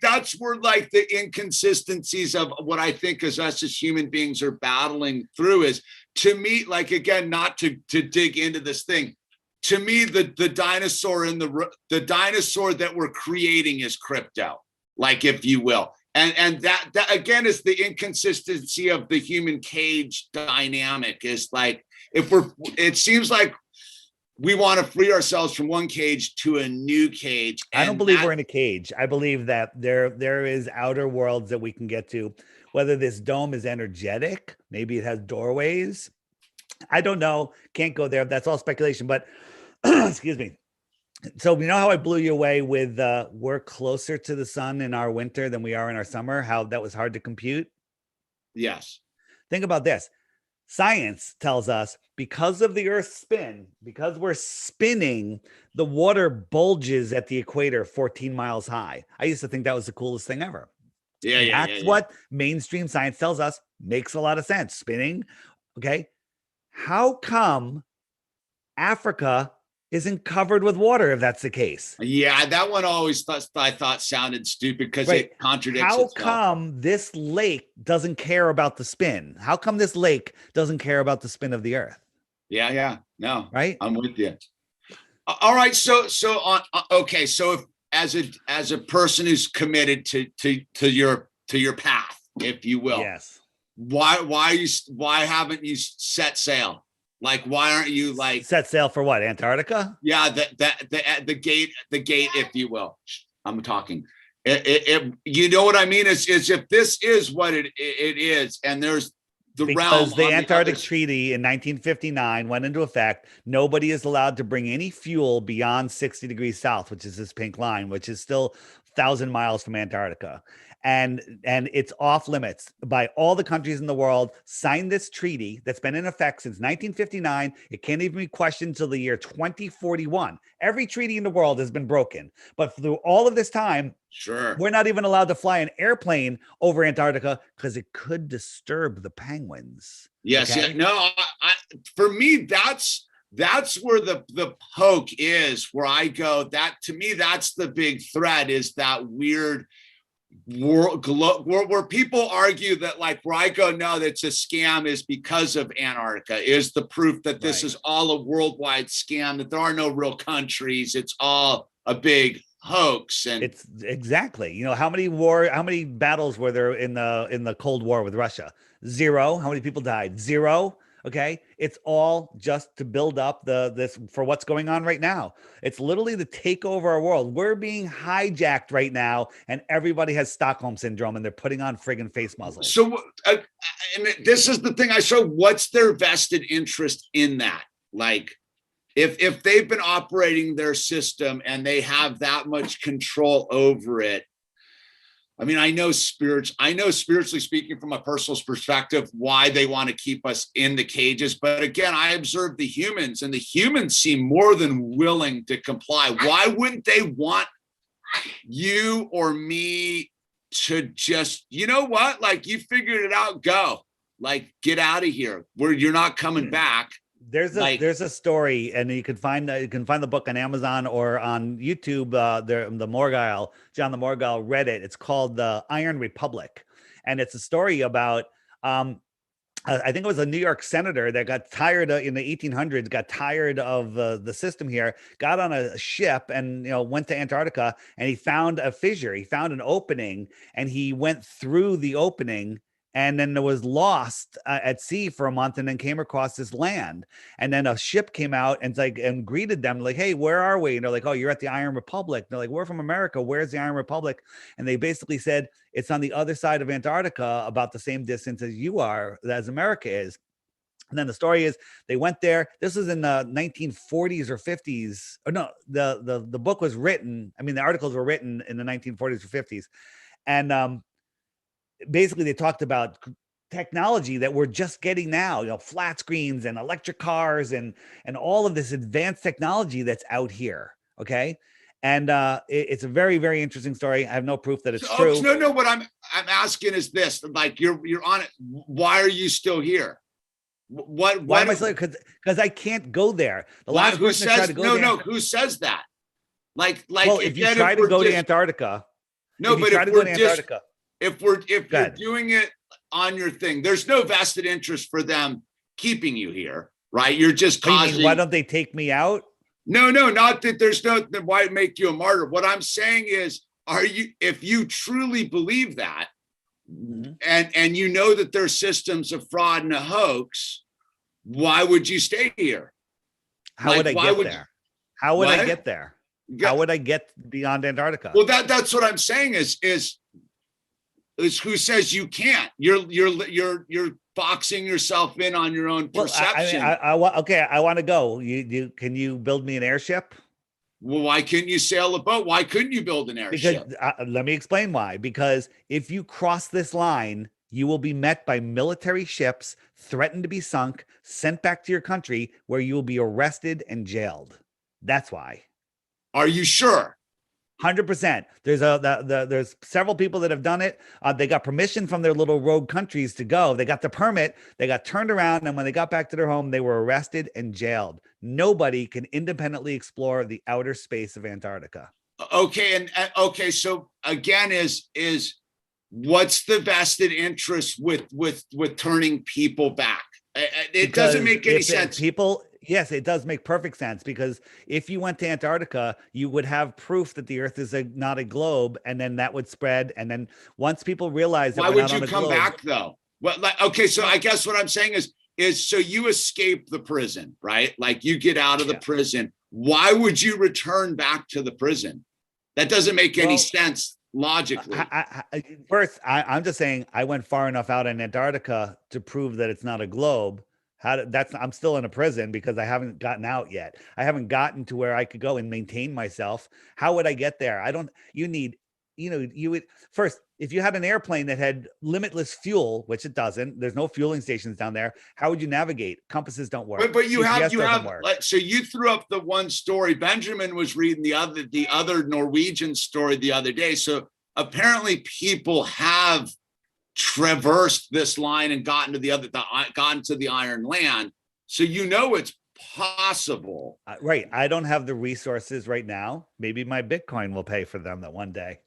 that's where like the inconsistencies of what I think as us as human beings are battling through is, to me, like, again, not to dig into this thing. To me, the dinosaur the dinosaur that we're creating is crypto, like, if you will. And that again is the inconsistency of the human cage dynamic, is like, it seems like we want to free ourselves from one cage to a new cage. I don't believe we're in a cage. I believe that there is outer worlds that we can get to. Whether this dome is energetic, maybe it has doorways. I don't know. Can't go there. That's all speculation. But excuse me. So you know how I blew you away with we're closer to the sun in our winter than we are in our summer? How that was hard to compute? Yes. Think about this. Science tells us because of the Earth's spin, because we're spinning, the water bulges at the equator 14 miles high. I used to think that was the coolest thing ever. That's what mainstream science tells us. Makes a lot of sense. Spinning. Okay. How come Africa isn't covered with water if that's the case? Yeah, that one I thought sounded stupid because it contradicts itself. How come this lake doesn't care about the spin? How come this lake doesn't care about the spin of the earth? Yeah. No, right. I'm with you. All right. So if as a person who's committed to your path, if you will, yes. Why haven't you set sail? Like, why aren't you like set sail for what? Antarctica? Yeah, the gate, if you will. I'm talking. You know what I mean? Is if this is what it is, and there's because the Antarctic Treaty in 1959 went into effect. Nobody is allowed to bring any fuel beyond 60 degrees south, which is this pink line, which is still 1,000 miles from Antarctica. And it's off limits by all the countries in the world. Signed this treaty that's been in effect since 1959. It can't even be questioned until the year 2041. Every treaty in the world has been broken. But through all of this time, Sure. We're not even allowed to fly an airplane over Antarctica because it could disturb the penguins. Yes. Okay? Yeah. No. For me, that's where the poke is. Where I go. That to me, that's the big threat. Is that weird world where people argue that, like, where I go, no, that's a scam, is because of Antarctica, is the proof that this is all a worldwide scam, that there are no real countries, it's all a big hoax. And it's exactly, you know, how many battles were there in the Cold War with Russia? Zero. How many people died? Zero. Okay, it's all just to build up this for what's going on right now. It's literally to take over our world. We're being hijacked right now, and everybody has Stockholm syndrome, and they're putting on friggin' face muzzles. so and this is the thing I show, what's their vested interest in that? Like, if they've been operating their system and they have that much control over it, I mean, I know spiritually speaking, from a personal perspective, why they want to keep us in the cages. But again, I observe the humans, and the humans seem more than willing to comply. Why wouldn't they want you or me to just, you know what? Like, you figured it out, go. Like, get out of here. Where you're not coming back. There's a story, and you can find the book on Amazon or on YouTube. The Morgile, John the Morgile read it. It's called The Iron Republic, and it's a story about I think it was a New York senator that got tired in the 1800s, got tired of the system here, got on a ship and, you know, went to Antarctica, and he found a fissure, he found an opening, and he went through the opening. And then it was lost at sea for a month, and then came across this land. And then a ship came out and greeted them, like, "Hey, where are we?" And they're like, "Oh, you're at the Iron Republic." And they're like, "We're from America. Where's the Iron Republic?" And they basically said, "It's on the other side of Antarctica, about the same distance as America is." And then the story is they went there. This was in the 1940s or 50s. Or no, the book was written. I mean, the articles were written in the 1940s or 50s, and basically they talked about technology that we're just getting now, you know, flat screens and electric cars and all of this advanced technology that's out here. Okay. And it's a very, very interesting story. I have no proof that it's true. No. What I'm asking is this: like, you're on it. Why are you still here? Why am I still? Because I can't go there. The last person tried to go there. Who says that? Like, well, if you try to go to Antarctica, no, but if we're Antarctica. If you're doing it on your thing, there's no vested interest for them keeping you here, right? You're just causing. Why don't they take me out? No, not that there's no, why make you a martyr? What I'm saying is, if you truly believe that, and you know that their system's a fraud and a hoax, why would you stay here? How would I get there? How would I get there? How would I get beyond Antarctica? Well, that's what I'm saying is who says you can't? You're boxing yourself in on your own perception. I want to go. Can you build me an airship? Well, why couldn't you sail a boat? Why couldn't you build an airship? Because let me explain why. Because if you cross this line, you will be met by military ships, threatened to be sunk, sent back to your country, where you will be arrested and jailed. That's why. Are you sure? 100%. There's several people that have done it. They got permission from their little rogue countries to go. They got the permit. They got turned around, and when they got back to their home, they were arrested and jailed. Nobody can independently explore the outer space of Antarctica. Okay, and okay. So again, is what's the vested interest with turning people back? It doesn't make any sense. Yes, it does make perfect sense, because if you went to Antarctica, you would have proof that the Earth is not a globe, and then that would spread. And then once people realize that, why would you come back though? Well, okay, so I guess what I'm saying is so you escape the prison, right? Like, you get out of the prison. Why would you return back to the prison? That doesn't make any sense logically. I'm just saying I went far enough out in Antarctica to prove that it's not a globe. I'm still in a prison because I haven't gotten out yet. I haven't gotten to where I could go and maintain myself. How would I get there? You need you would first, if you had an airplane that had limitless fuel, which it doesn't, there's no fueling stations down there. How would you navigate? Compasses don't work. But you GPS have doesn't work. so you threw up the one story. Benjamin was reading the other Norwegian story the other day. So apparently people have traversed this line and gotten to the iron land. So it's possible. Right. I don't have the resources right now. Maybe my Bitcoin will pay for them that one day.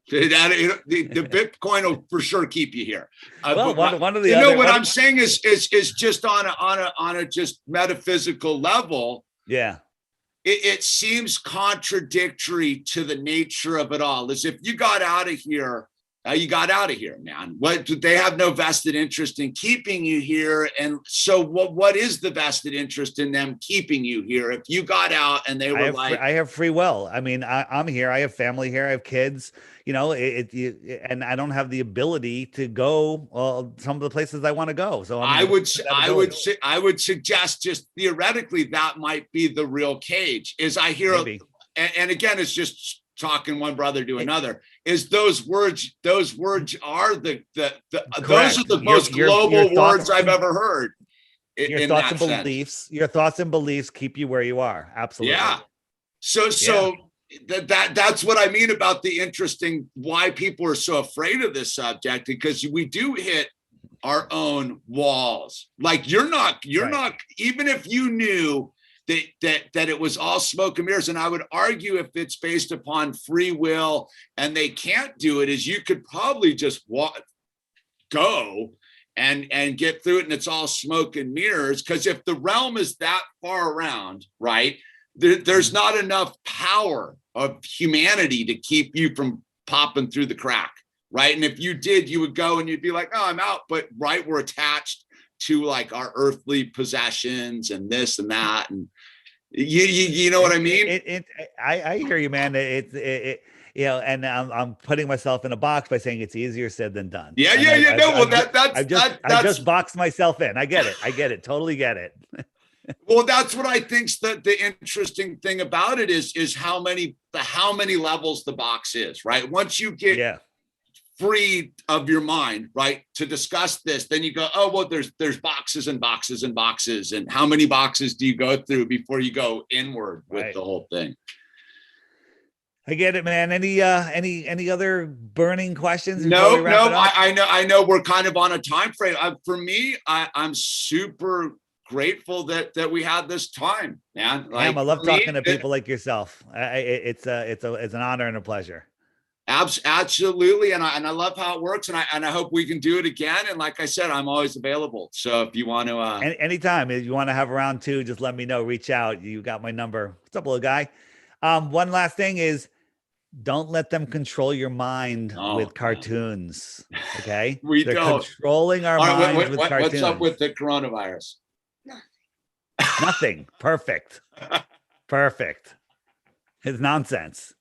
The Bitcoin will for sure keep you here. Well, one of the what I'm saying is just on a just metaphysical level. Yeah. It seems contradictory to the nature of it all. As if you got out of here, man. What, they have no vested interest in keeping you here. And so what is the vested interest in them keeping you here? If you got out and they were I have free will. I mean, I'm here. I have family here. I have kids, and I don't have the ability to go some of the places I want to go. So I would suggest just theoretically that might be the real cage. Is I hear, and again, it's just talking one brother to another, is those words are those are the most global words I've ever heard. Your thoughts and beliefs keep you where you are. Absolutely. Yeah. So that's what I mean about the interesting why people are so afraid of this subject, because we do hit our own walls. Like you're not, even if you knew that it was all smoke and mirrors. And I would argue if it's based upon free will and they can't do it, is you could probably just go and get through it and it's all smoke and mirrors. Because if the realm is that far around, right, there's not enough power of humanity to keep you from popping through the crack, right? And if you did, you would go and you'd be like, oh, I'm out. But right, we're attached to like our earthly possessions and this and that, and you know what I mean? I hear you, man. And I'm putting myself in a box by saying it's easier said than done. I just boxed myself in. I get it. Totally get it. Well, that's what I think's the interesting thing about it is how many levels the box is, right? Once you get free of your mind, right, to discuss this, then you go, oh, well, there's boxes and boxes and boxes, and how many boxes do you go through before you go inward with the whole thing? I get it, man. Any other burning questions? No. I know we're kind of on a time frame. For me, I'm super grateful that we had this time, man. Like, I love talking to people like yourself. It's an honor and a pleasure. Absolutely. And I love how it works. And I hope we can do it again. And like I said, I'm always available. So if you want to, anytime if you want to have a round two, just let me know, reach out. You got my number. What's up, little guy? One last thing is don't let them control your mind with cartoons. Okay. They're controlling our minds with cartoons. What's up with the coronavirus? Nothing. Perfect. It's nonsense.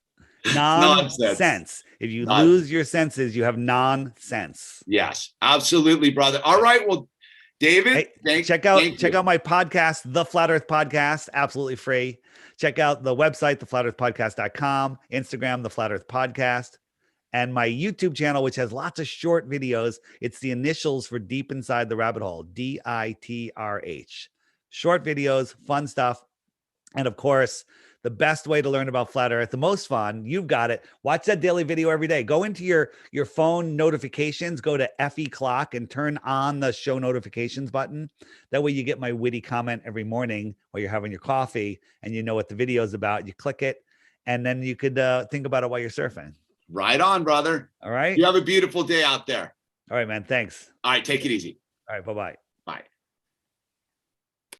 Nonsense. If you lose your senses, you have nonsense. Yes, absolutely, brother. All right. Well, David, check out my podcast, The Flat Earth Podcast, absolutely free. Check out the website, theflatearthpodcast.com, Instagram, The Flat Earth Podcast, and my YouTube channel, which has lots of short videos. It's the initials for Deep Inside the Rabbit Hole, DITRH. Short videos, fun stuff. And of course, the best way to learn about flat earth, the most fun, you've got it. Watch that daily video every day. Go into your phone notifications, go to FE Clock and turn on the show notifications button. That way you get my witty comment every morning while you're having your coffee and you know what the video is about. You click it and then you could think about it while you're surfing. Right on, brother. All right. You have a beautiful day out there. All right, man. Thanks. All right. Take it easy. All right. Bye-bye.